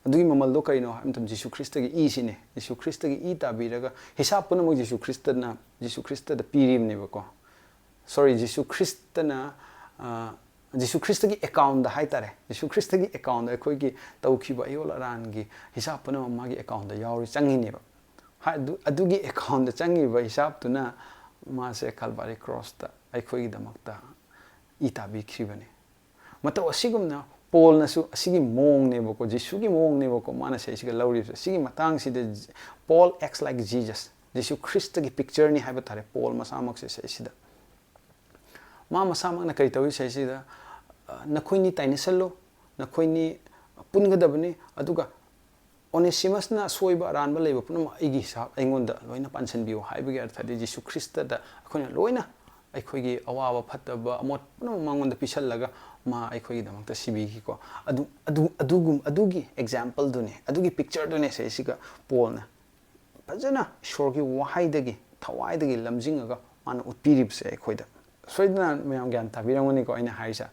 adugi mamal do kaino amtam Jesus Christ gi e sine Jesus Christ gi e ta biraga hisab puna mo Jesus Christ da pirim ne bako sorry Jesus Christ na Jesus Christ gi account da haitare Jesus Christ gi account da khoi gi tawkhiba ayola ran gi hisab puna ma gi account da yauri changi ne ba ha adugi account da changi ba hisab tuna ma se Calvary cross da ai khoi gi damakta ita bi khibane mata asigumna Paul na su asigi mong ne boko Jesus gi mong ne boko mana se siga lauri sigi matang si de Paul acts like Jesus Jesus Christ gi picture ni haiba tare Paul masamak se sida ma masamak na kai tawi se sida na khoi ni taini sallo na khoi ni pungadabani aduga Onesimus na soiba ranba leba punama igi sa aingonda loina pansan biu haiba gi artha de Jesus Christ da akhona loina aikoigi awaba phataba amot punama mangonda pisallaga ma aikoigi damakta sibi ki ko adugi example dune adugi picture dune se siga Paul na pajana shorgi wahaidagi thawaidagi lamjingaga mana utpiribse aikoida soidna mayam gyan tabirangoni ko aina haisa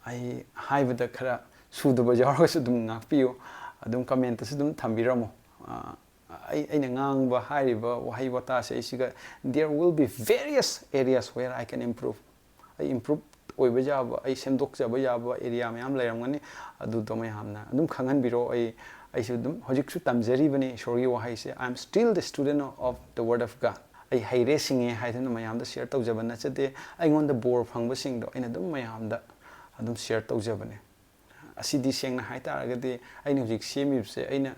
ai haibada khara sudaba jarga su dum ngakpiyo adum comment su dum thambiramo aina ngang ba hariba wahai wata se isiga there will be various areas where I can improve I improve oiba jaba ai semdok jaba yaba area mayam lairamgani adu to mayamna adum khangan biro ai su dum hojik su tamjari bani shorgi wahai se I am still the student of the word of God ai haire singe haidana mayam da share tawjaba na chate ai ngonda bor phangba sing do aina dum mayam da adum share tawjabane asidi sengna haitaraga aina hojik semibse aina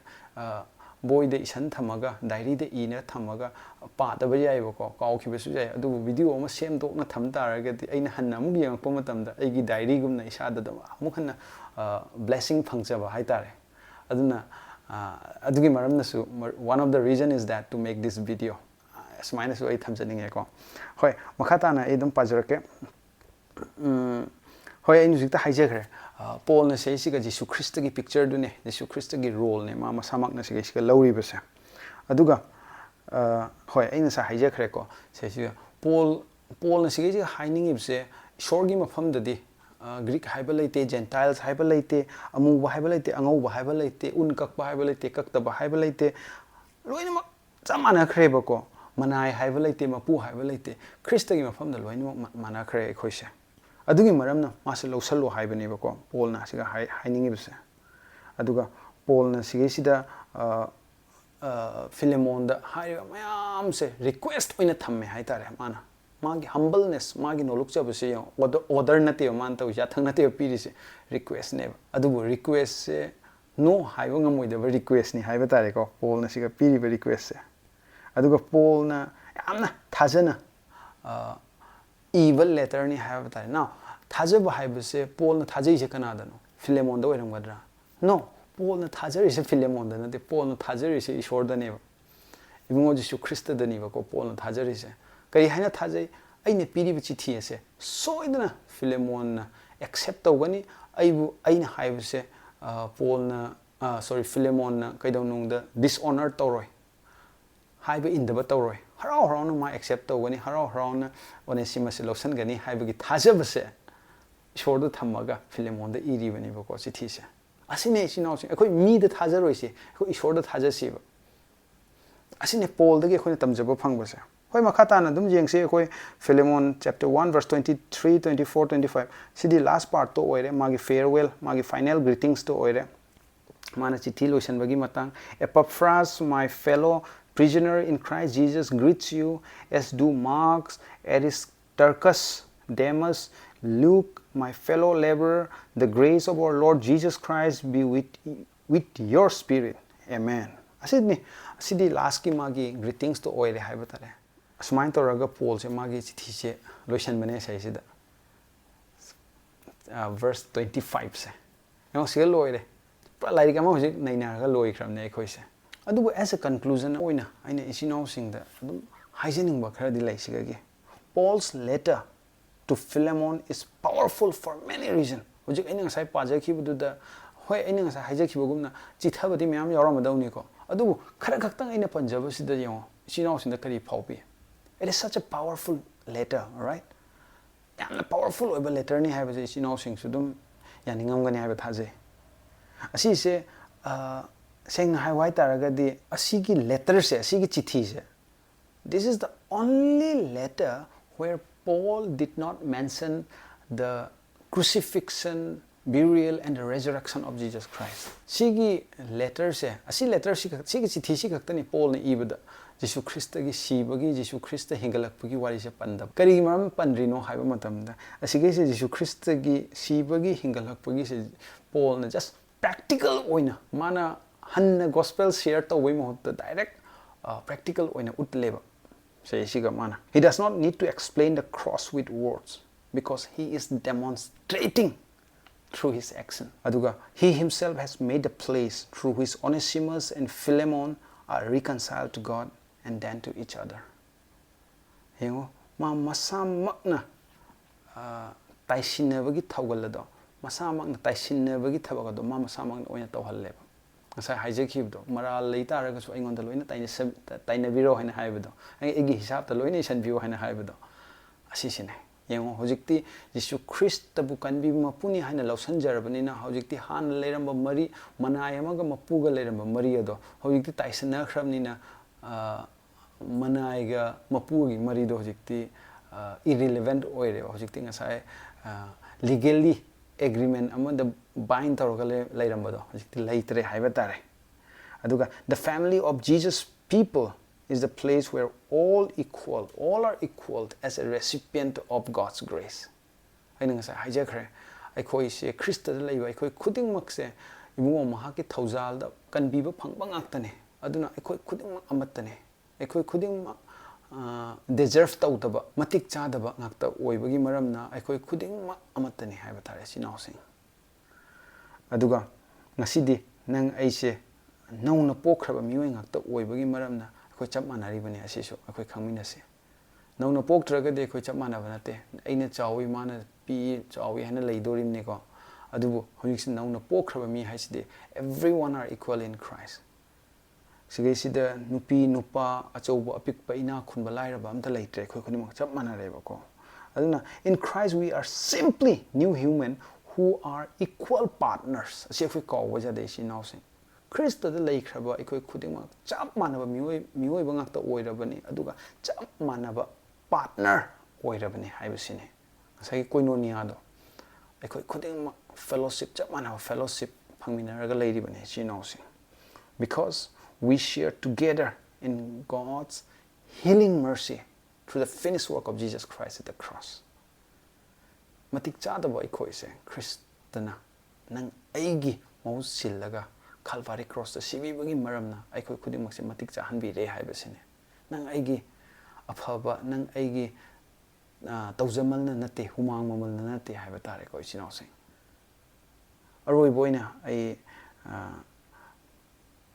boy de isan thamaga diary de ina thamaga pa da ba yai bako kaw khibe su jai adu video ma sem dok na tham taraga aina hanna mu yang pa matam da ai gi diary gum na isa da mu khanna blessing phangchaba haitare aduna adugi maram na su one of the reason is that to make this video smaina su ai thamjaning ko hoi makhata na edum pajarake hoi ai nujik ta haijagre Paul na say siga Jesus Christ gi picture dune Jesus Christ gi role ne ma masamak na siga siga lauri base aduga hoi aina sa haija khre ko say siga Paul na siga haining ibse shorgi mafam dadi Greek haiba laite Gentiles haiba laite amu ba haiba laite angau ba haiba laite unkak ba haiba laite kakta ba haiba laite loina ma samana khre ba ko manai haiba laite mapu haiba laite Christ gi mafam da loina mana khre khoise adugi maramna mase lawsallo haibani bako Paul na siga hainingi bise aduga Paul na siga sida Philemon da haiba mayam se request oina thamme haitare mana magi humbleness magi nolukcha bise order nate man ta ya thang nate pirise request ne adubu request se no haiba ngamoi da request ni haiba tare ko Paul na siga piri request se aduga Paul na yamna thajana evil letter ni have that now thajaba haibase Paul na thajai se kanada no Philemon da oiram gadra no Paul na thajari se Philemon da na Paul na thajari se ishor da ne ba ibungo Jesus Christ da ni ba ko Paul na thajari se kari haina thajai aine piri bichi thi ase soidna Philemon na accept tawgani aibu aina haibase Paul na sorry Philemon na kaidong nung da dishonor tawroi haiba indaba tawroi harau harau na ma accept tawgani harau harau na Onesimus losan gani haiba gi thajabase ishor da thamaga Philemon da iri bani ba ko chithi se asine sinau se akoi mi da thajaroi se akoi ishor da thajasi ba asine Paul da ge khoi tamjaba phangba se hoi makhata na dum jeng se akoi Philemon chapter 1 verse 23 24 25 sidi last part to oire magi farewell magi final greetings to oire mana chithi loisan bagi matang Epaphras my fellow prisoner in Christ Jesus greets you, as do Mark, Aristarchus, Demas, Luke, my fellow laborer. The grace of our Lord Jesus Christ be with your spirit. Amen. Asidi last ki magi greetings to oire haibatare. asumai toraga Paul se magi chithi se loisan bane sai sida verse 25 se no se loire pra lai kama hojik naina ga loi khram ne khoi se adubu as a conclusion oina aina isino sing da adum haijening ba khara di lai sigage Paul's letter to Philemon is powerful for many reasons hojik aina sai paja khibudu da hoi aina sai haija khibugumna chithabadi myam yoramadawni ko adubu khara khaktang aina panjaba sida yo isino sing da kari phaupi. It is such a powerful letter, right? Yamna powerful oiba letter ni haiba je isino sing sudum yaningam gani haiba thaje asi se seng hai wai taragadi asigi letter se asigi chithi se this is the only letter where Paul did not mention the crucifixion, burial and the resurrection of Jesus Christ. Sigi letter se asi letter sigi chithi si kaktani Paul ni ibada Jesus Christ gi sibagi Jesus Christ hingalakpagi wari se pandab kari maram pandrino haiba matamda asigi se Jesus Christ gi sibagi hingalakpagi se Paul na just practical oina mana hanna gospel share to we mo direct practical oina utleba say siga mana he does not need to explain the cross with words because he is demonstrating through his action aduga he himself has made a place through which Onesimus and Philemon are reconciled to God and then to each other. You know, masamakna taisinabagi thawgalado masamakna taisinabagi thabagado masamakna oina tawhalleba ngasa haijakibdo maral leitaraga so aingonda loina tainabiro haina haibado egi hisab ta loina isanbiyo haina haibado asisine yengo hojikti Jesus Christ tabu kanbi mapuni haina lausanjarabnina hojikti han leiramba mari manai amaga mapuga leiramba mari ado hojikti taisana khramnina manaiga mapugi mari do hojikti irrelevant oire hojikti ngasai legally agreement amanda bind tawraga leirambado hojikti leitre haiba tare aduga the family of Jesus people is the place where all are equal as a recipient of God's grace. Aina ngasa haijakhre aikoi se Christa da leiba aikoi khuding makse imu mahaki thaujal da kanbiba phangba ngaktane aduna aikoi khuding mak amatane aikoi khuding mak deserve tawdaba matik chadaba ngakta oibagi maramna aikoi khuding mak amatane haiba tare sinawsing aduga ngasidi nang aise nauna pokhraba mioi ngakta oibagi maramna akoi chap manaribani asisu akoi khangminase nauna poktragade akoi chap manaba nate aina chawi mana pi chawi hana leidorimne ko adubu hojiksi nauna pokhraba mi haiside everyone are equal in Christ sigesida nupi nupa achauba apikpa ina khunba lairaba amta leitre khoi khonimak chap manareba ko aduna in Christ we are simply new human who are equal partners asi khoi ko wajade si nawsing Christa da leikraba ikoi khudingma chap manaba mioi bangakta oirabani aduga chap manaba partner oirabani haibasine ngasai koinonia do ikoi khudingma fellowship chap manaba fellowship phangminaraga leiribani sinawsi because we share together in God's healing mercy through the finished work of Jesus Christ at the cross matik chadaba ikoi se Christana nang aigi mausillaga Calvary cross the sibibagi maramna aikoi khudingmak se matik chahanbi re haibasine nang aigi afaba nang aigi tawjamalna nate humang mamalna nate haiba tare ko sinawsing aroi boina ai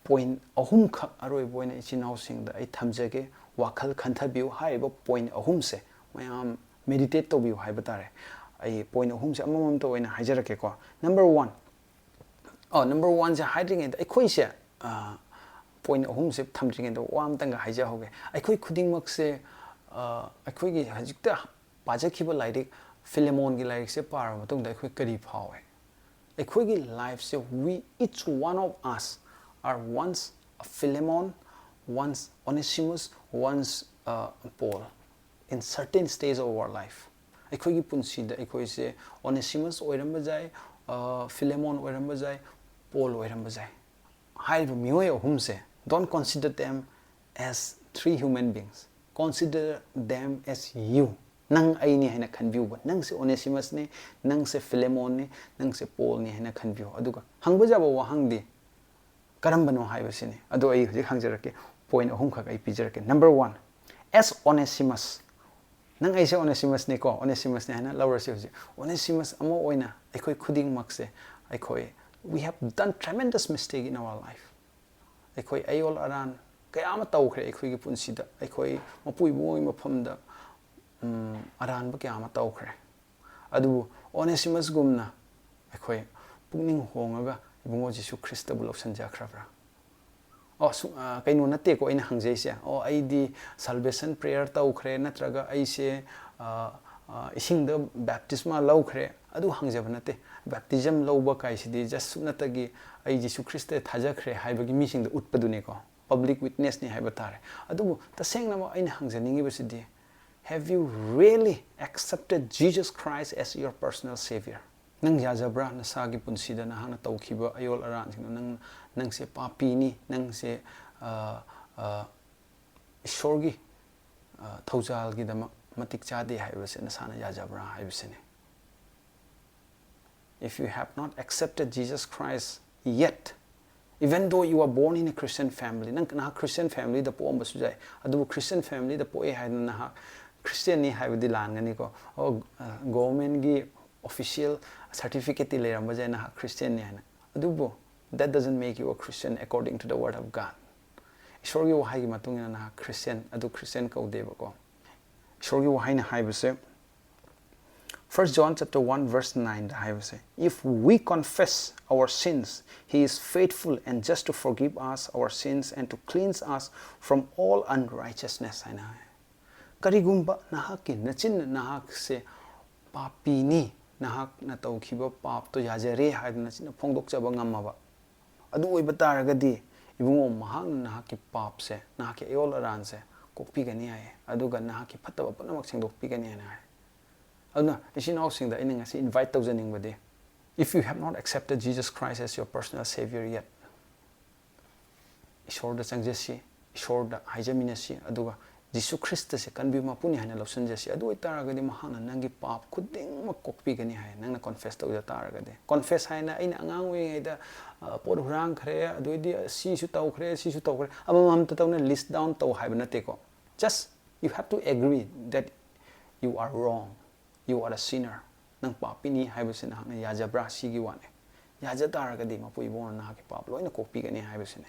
point ahum khak aroi boina sinawsing da ai thamjage wakhal khanthabiu haiba point ahum se mayam meditate to biu haiba tare ai point ahum se amamam to oina haijarake ko number 1 number 1 is hiding it aikoi se point ahum se thamjing it wam tanga haija hoge aikoi khuding mak se aikoi gi hajikta pajakhiba lairik Philemon gi lairik se par matung da aikoi kari phawe aikoi gi life se we each one of us are once a Philemon once Onesimus once Paul in certain stage of our life aikoi gi punsi da aikoi se Onesimus oiramba jai Philemon oiramba jai Paul oiramba jai haiba mioi ahum se don't consider them as three human beings consider them as you nang aini haina khanbiu ba nang se Onesimus ne nang se Philemon ne nang se Paul ne haina khanbiu aduga hangba jaba wa hangdi karambano haiba sine adu ai hojik hangjarake point ahum khak ai pijarake number 1 as Onesimus nang aise Onesimus ni ko Onesimus ni hana laurasi hoji Onesimus amo oina aikoi khuding makse aikoi we have done tremendous mistake in our life aikoi ayol aran kayama tawkhre aikoi gi punsida aikoi mapui boi mafamda aran ba kayama tawkhre adu Onesimus gumna aikoi pungning hongaga ibungo Jesu Christ bu loksan jakhrabra kaino nate ko ina hangjaise aidi salvation prayer tawkhre natraga aise isingda baptisma lawkhre adu hangjaba nate baptism lawba kaisidi just sunatagi ai Jesu Christ thajakhre haibagi misingda utpadune ko public witness ni haiba tare adu tasengna ma aina hangjaningi basidi have you really accepted Jesus Christ as your personal savior nang yajabra nasagi punsida na hana tawkhiba ayol aran sing nang se papi ni nang se ishorgi thawjal gi dama matik chade haibase nasana yajabra haibase if you have not accepted Jesus Christ yet even though you are born in a Christian family nang na Christian family da po ambasu jai adu Christian family da po e haina na Christian ni haibadi langani ko government gi official certificate leram jai na Christian ni haina adu that doesn't make you a Christian according to the word of God ishorgi wahai gi matungina na Christian adu Christian ko deba ko ishorgi wahai na haibase 1 John chapter 1 verse 9 haibase if we confess our sins he is faithful and just to forgive us our sins and to cleanse us from all unrighteousness haina karigumba nahaki nachin nahak se papini nahak na tawkhiba pap to yajare haidna china phongdok chaba ngamaba adu oi bataragadi ibungo mahang nahaki pap se nahaki ayol aran se kokpi gani ai aduga nahaki phataba panamak singdok pi gani ai aduna isin housing da ininga si invite tawjaning bade if you have not accepted Jesus Christ as your personal savior yet ishor da changjesi ishor da haijaminasi aduga Jesus Christ se kanbi mapuni hana lawsan jesi adu itaragadi mahana nangi pap khuding ma kokpi gani hai nangna confess tawja taragadi confess haina aina angang we da pod hurang khre adu di si su taw khre amam ta tawna list down taw haibna te ko just you have to agree that you are wrong you are a sinner nang papini haibasina hana yajabra sigi wane yaja taragadi mapui bon na ki pap loina kokpi gani haibasine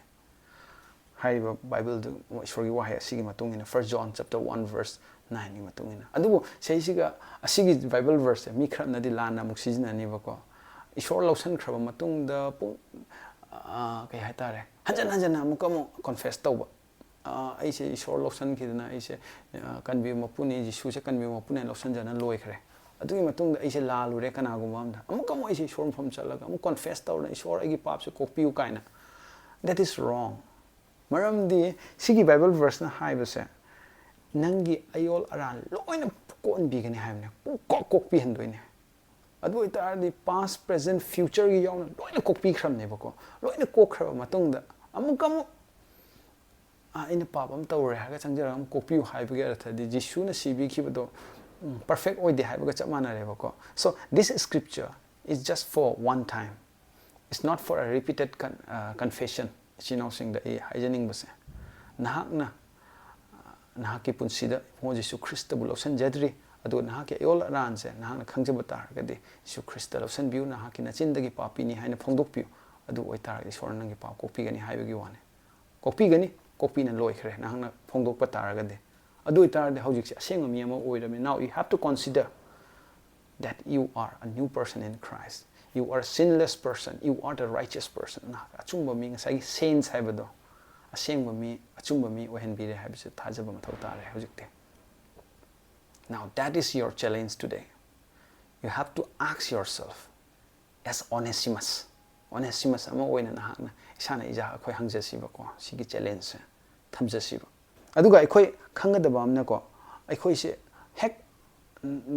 haiba Bible du ishorgi wahai asigi matungina 1 John chapter 1 verse 9 ni matungina adubu seisiga asigi Bible verse mi khrana di lana muk sijina ni bako ishor lawsan khraba matungda pung kai haitare hanjan amukamo confess tawba aise ishor lawsan kidna aise kanbi mapuni Jesu se kanbi mapuni lawsan jana loikhre adugi matungda aise lalure kanaguma amda amukamo aise ishor phom chalaga amuk confess tawna ishor agi pap se kopiu kaina that is wrong maramdi sigi Bible verse na haibase nangi ayol aran loina kon bigani haibne kok pi handoine adu itardi past present future gi yawna loina kok pi khram ne bako loina kok khra matungda amukam ina papam tawre haga changjara am kok pi haibge athadi Jesu na sibi khibado perfect oide haibaga chamana re bako so this scripture is just for one time it's not for a repeated confession chino sing da haijaning base nahakna nahaki punsida mo Jesu Christ bu losan jadri adu nahaki ayol ran se nahakna khangjaba tar gadi Jesu Christ losan biu nahaki na chindagi papi ni haina phongdok piu adu oitar isor nangi pa kopi gani haibagi wane kopi na loi khre nahakna phongdok pa tar gadi adu oitar de hojik se aseng mi ama oirame now you have to consider that you are a new person in Christ you are a sinless person you are the righteous person na achungba mi ngasai saints haibado asengba mi achungba mi ohenbire haibse thajaba mathau tare hojikte now that is your challenge today you have to ask yourself as Onesimus ama oina na hakna isana ija akhoi hangjasiba ko sigi challenge thamjasiba aduga akhoi khangadaba amna ko akhoi se hek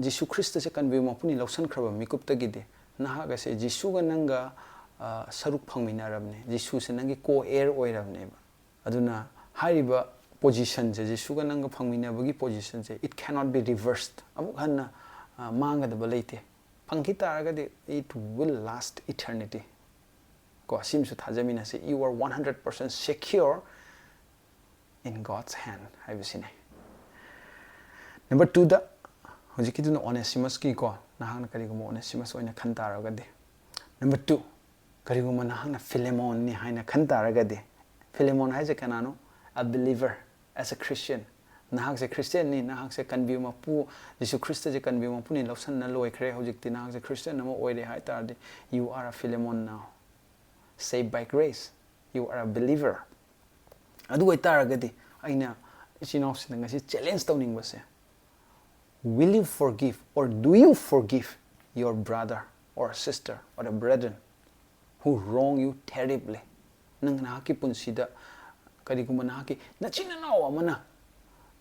Jesu Christ se kanbe mapuni lawsan khraba mikup tagide nahaga se Jesu ga nanga saruk phangmina rabne Jesu se nangi co heir oirabne aduna hariba position je Jesu ga nanga phangmina bagi position je it cannot be reversed amuk hanna manga da baleite phangki taraga de it will last eternity ko sim su thajamina se you are 100% secure in God's hand haibisine Number 2 da hojikiduna Onesimus ki ko nahangna kariguma Onesimus oina khan taragadi. Number 2 kariguma nahangna Philemon ni haina khan taragadi. Philemon haise kanano a believer as a Christian. Nahang se Christian ni nahang se kanbiu mapu Jesu Christ je kanbiu mapu ni lausan na loi khre hojikti nahang se Christian namo oire hai tardi you are a Philemon now. Saved by grace. You are a believer. Adu ai taragadi aina ichino sin ngasi challenge tawning base. Will you forgive or do you forgive your brother or sister or a brethren who wrong you terribly? Nang nahaki punsida kariguma nahaki nachina naw amana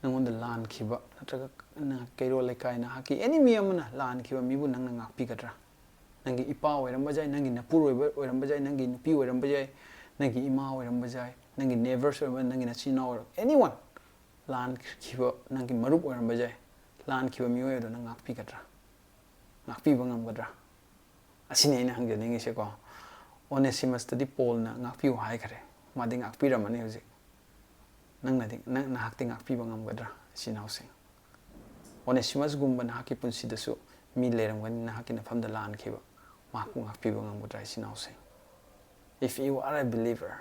nangonda lan khiba natraga na kairo lekai nahaki enemy amana lan khiba mibu nang ngakpi gadra nangi ipa oiramba jai nangi napur oiramba jai nangi nupi oiramba jai nangi ima oiramba jai nangi neighbors oiramba nangi nachina or anyone lan khiba nangi marup oiramba jai lan khiba miyo do nang ngakpi gadra ngakpi bangam gadra asine ina hangge ningi se ko Onesimus tadi Paul na ngakpi hai khare madi ngakpi ramani hoji nang nahakti ngakpi bangam gadra sinau sing Onesimus gumba nahaki punsi dasu mi leram gani nahaki na famda lan khiba maku ngakpi bangam gadra sinau sing. If you are a believer,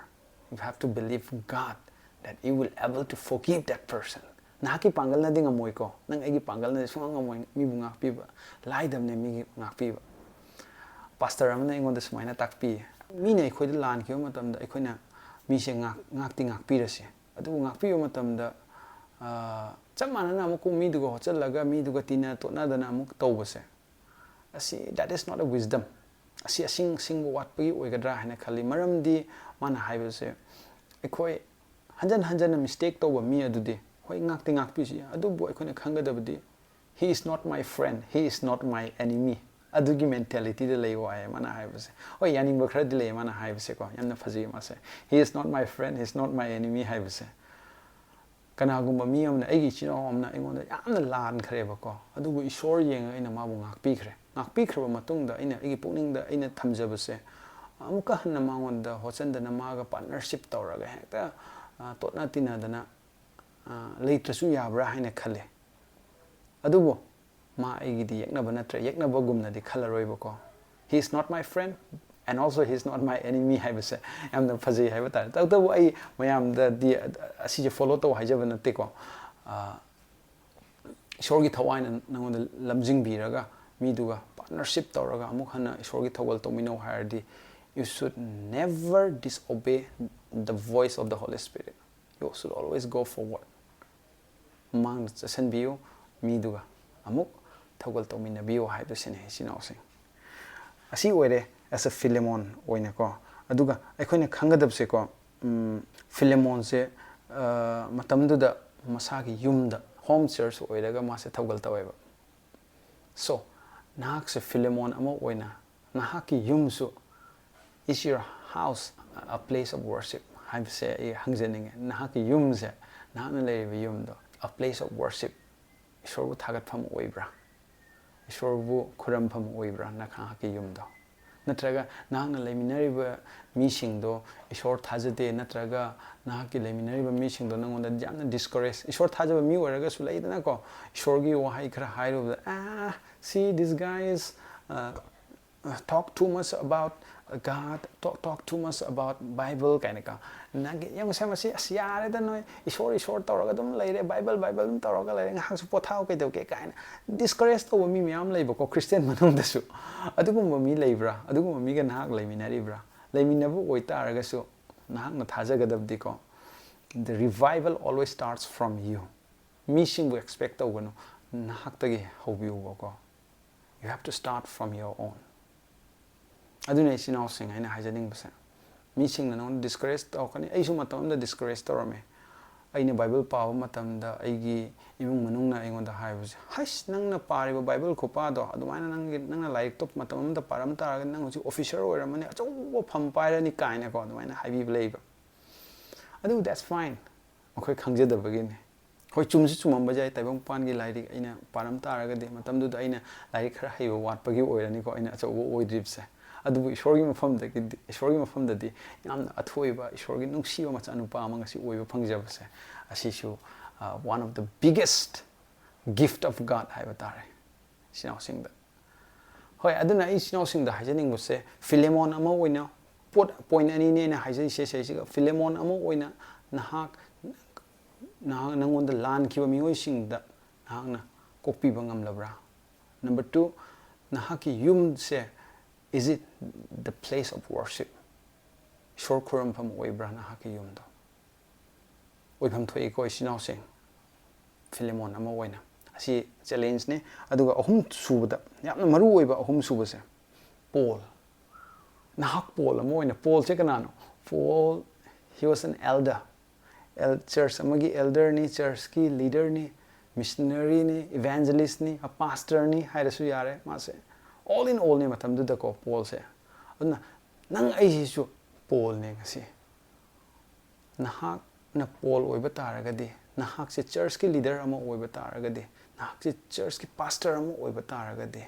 you have to believe God that you will able to forgive that person. Nahaki pangal na ding amoy ko nang egi pangal na sungang amoy mi bu ngakpi ba lai dam ne mi ngakpi ba pastor amna ingon da sumaina takpi mi ne khoi da lan khiba matam da ikhoina mi se ngakti ngakpi rase adu ngakpi matam da chamana na amku mi dugo hochalaga mi dugo tina to na dana amuk tawbase asi that is not a wisdom asi sing wat pagi oigadra hana khali maramdi mana haibase ikhoi hanjan mistake tawba mi adudi hoi ngakti ngakpi si adu bo ikhoina khangadabdi he is not my friend, he is not my enemy. Adugi mentality de lay why mana haibase oi yani bokra de lay mana haibase ko yamna phaji mase he is not my friend, he is not my enemy haibase kana gumba mi amna egi chino amna ingonda yamna lan khre ba ko adugu ishor yeng ina mabu ngakpi khre ba matungda ina egi pukning da ina thamjabase amuka hanna mangonda hochanda na maga partnership tawraga hekta totna tina dana leitrasu yabra haina khale adubu ma egidi yaknaba natra yaknaba gumna di khalaroi bako he is not my friend and also he is not my enemy haibase amna phaji haibata tawtabu ai mayam da di asi je follow to haijaba natte ko ishorgi thawaina nangonda lamjing biraga miduga partnership tawraga amuk hana ishorgi thawal tomino hairdi you should never disobey the voice of the Holy Spirit. You should always go forward mang chasan biyo miduga amuk thawal tomina biyo haibu sine sinawsing asi oire as a Philemon oina ko aduga aikhoina khangadabse ko Philemon se matamdu da masagi yumda home church oiraga ma se thawgal taweba so nahak se Philemon amo oina nahaki yumsu is your house a place of worship haibse e hangjening nahaki yumse nahana leibe yumdo a place of worship ishorbu thagat pham oibra ishorbu khuram pham oibra nakhaki yumdo natraga nahana leiminariba misingdo ishor thajade natraga nahaki leiminariba misingdo nangonda jamna discourage ishor thajaba mi oraga su leidana ko ishorgi wahai khara hairu see this guy is talk too much about God, talk too much about Bible kind of nagi yang sama si asiare da noi ishor tawraga dum leire Bible dum tawraga leire ngahang su pothau kai deuke kaina discourage to mi myam leiba ko Christian manung da su adugum mi leibra adugum mi ga nahak leiminari bra leiminabu oitaraga su nahak na thajagadabdi ko the revival always starts from you mission we expect to gano nahak tagi hobiu ko you have to start from your own aduna isinau sing aina hajaning basa mising na non discourage to kani ai su matam da discourage to rame aina Bible pawa matam da aigi imung manung na ingon da haibus hais nang na pari Bible ko pa do adumaina nang na like to matam da param ta nang usi officer oramani acho pham paira ni kaina ko adumaina haibi leiba adu that's fine akhoi khangje da bagini hoi chumsi chumam bajai taibang pan gi lairi aina param ta raga de matam du aina lairi khara haiba wat pagi oirani ko aina acho oidripse adubu ishorgi mafam da di yamna athoiba ishorgi nungsiba macha nupa amanga si oiba phangjabase asisu one of the biggest gift of God haiba tare sinau singda hoi aduna I sinau singda hajaning buse Philemon ama oina point ani ne na hajai se se Philemon ama oina nahak nangonda lan kiba mioi singda nahakna kokpi bangam labra. Number 2, nahaki yum se, is it the place of worship? Shor kuram pam oibra nahaki yum do. Oibam thoi ko isinau sing Philemon ama oina. Asi challenge ne aduga ahum subada yamna maru oiba ahum subase Paul. Nahak Paul ama oina Paul che kanano. Paul, he was an elder. Church amagi elder ni, church ki leader ni, missionary ni, evangelist ni, a pastor ni, hairasu yare mase. All in all ni matam du ko Paul se. Aduna nang ai sisu Paul ne ngasi. Nahak na Paul oiba taragadi, nahak se church ki leader ama oiba taragadi, nahak se church ki pastor ama oiba taragadi.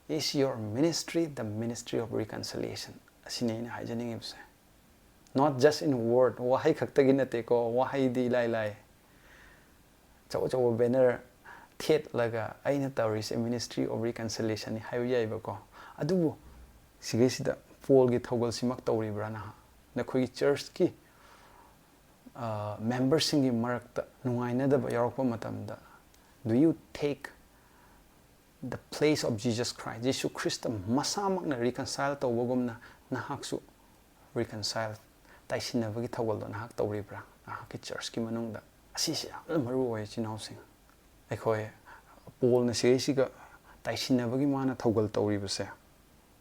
Is your ministry the ministry of reconciliation? Asine ina haijaning ibse. Not just in word, wahai khaktagi nate ko, wahai di lai lai. Chaw chaw banner thet laga aina tawris ministry of reconciliation ni hayu yai ba ko. Adubu sige sida Paul gi thogal simak tawri brana na khoi church ki members singi marakta nungaina da ba yarakpa matamda. Do you take the place of Jesus Christ, Jesus Christ masamak na reconcile tawbagumna nahaksu reconcile taisinabagi thawal do nahak tawribra nahak church ki manungda asisi yamna maru oi chinau sing akhoi Paul na siga taisinabagi mana thawgal tawribase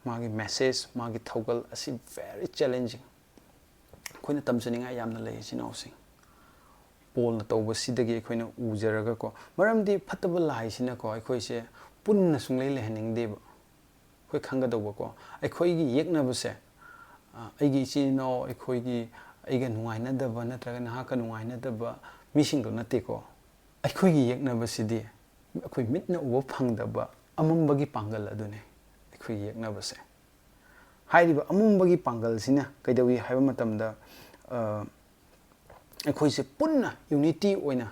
magi message magi thawgal asi very challenging khoina tamsaninga yamna lei chinau sing Paul na tawbasidagi khoina ujaraga ko maramdi phattaba lai sina ko akhoi se punna sunglei lehaning deba khoi khanga dawba ko akhoi gi yeknabase aigi chino akhoi aiga nuaina daba natraga nahaka nuaina daba missing do nate ko akhoi gi yeknaba sidi akhoi mitna uba phangdaba amambagi pangal adune akhoi yeknaba se hairiba amambagi pangal sina kaidawi haiba matamda akhoi se punna unity oina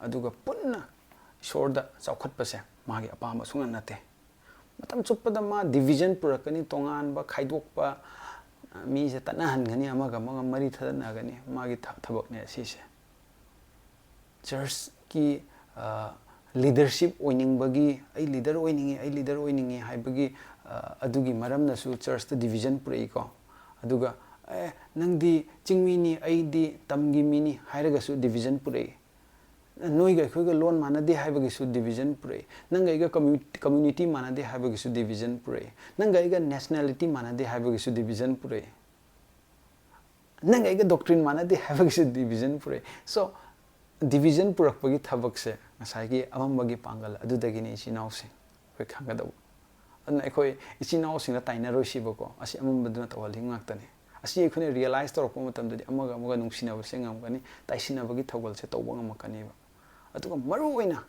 aduga punna shorda chawkhatpa se magi apama sunga nate matam chuppada ma division purakani tongan ba khaidokpa mi se tanahan gani amaga mari thadana gani magi thabak ne si se church ki leadership oining bagi ai leader oiningi hai bagi adugi maram na su church the division purei ko aduga nangdi chingmi ni ai di tamgi mini hairaga su division purei noiga khoiga lon manade haibagi su division purei nanga iga community manade haibagi su division purei nanga iga nationality manade haibagi su division purei nanga iga doctrine manade haibagi su division purei so division purakpagi thabak se ngasai amambagi pangal adudagi ni chinau sing khoi khanga daw an ekhoi chinau sing na taina roisi bako asi amambaduna tawali ngaktani asi ekhone realize torokpa matamdadi amaga nungsina basengam gani taisina bagi thawal se tawbang amakani ba aduga maruoina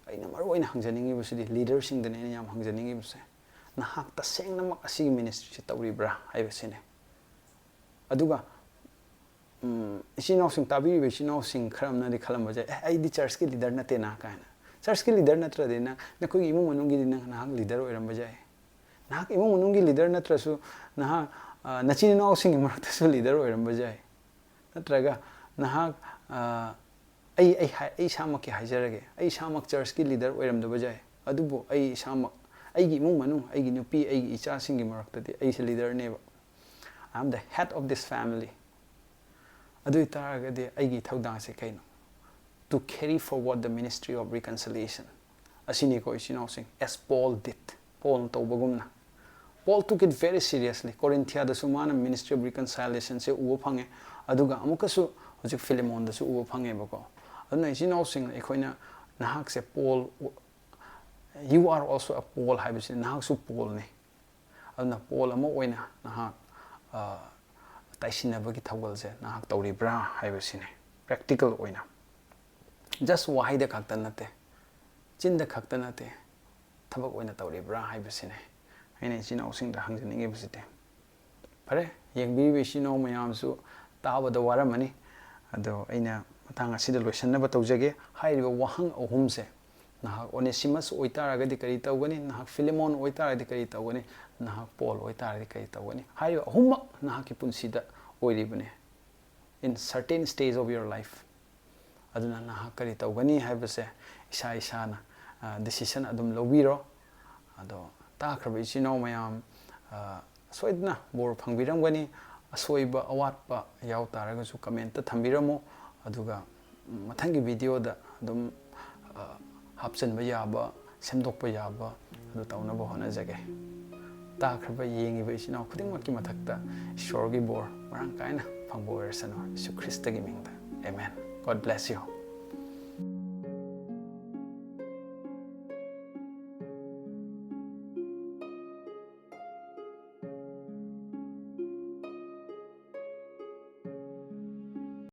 aina maruoina hangjaningi busidi leader sing dane ne yam hangjaningi buse nahak ta sengna mak asi ministry se tawribra haibasine aduga isinau sing tabi be isinau sing kharamna di khalam baje ai di church ki leader nate na kana church ki leader natra de na khoi imu manungi di na leader oiram baje na imu manungi leader natra su na nachini nau sing marakta su leader oiram baje natraga na ai samak ki haijarage ai samak church ki leader oiram da bajai adubu ai samak ai gi mung manu ai gi nupi ai gi icha singi marakta di ai se leader ne ba I am the head of this family adu taraga de ai gi thaudang se kaino to carry forward the ministry of reconciliation asini ko isinau sing as Paul did Paul tawbagumna Paul took it very seriously Corinthia da sumana ministry of reconciliation se uwa phange aduga amukasu hojik Philemon da su uwa phange bako aduna isinau sing ekhoina nahak se Paul you are also a Paul haibisi nahak su Paul ne aduna Paul ama oina nahak taisina bagi thawal se nahak tawribra haibisine practical oina just wahai da khakta nate chin da khakta nate thabak oina tawribra haibisine aina isinau sing da hangjaningi bisite pare yengbi be isinau mayam su tabada waramani ado aina matang asida loisanna ba tawjage hairiba wahang ahum se nahak Onesimus oitaragadi kari tawgani nahak Philemon oitaragadi kari tawgani nahak Paul oitaragadi kari tawgani hayo humma nahak ki punsida oiribane in certain stage of your life aduna nahak kari tawgani haibase isa isana decision adum lobiro ado takraba ichino mayam soidna bor phangbiramgani asoiba awatpa yaw taragasu comment ta thambiramo aduga mathangi video da adum hapchanba yaba semdokpa yaba adu tawnaba honajage takraba yengiba ichino khudingmakki mathakta ishorgi bor marang kaina phangbo ersano Yesu Christ gi mingda amen. God bless you.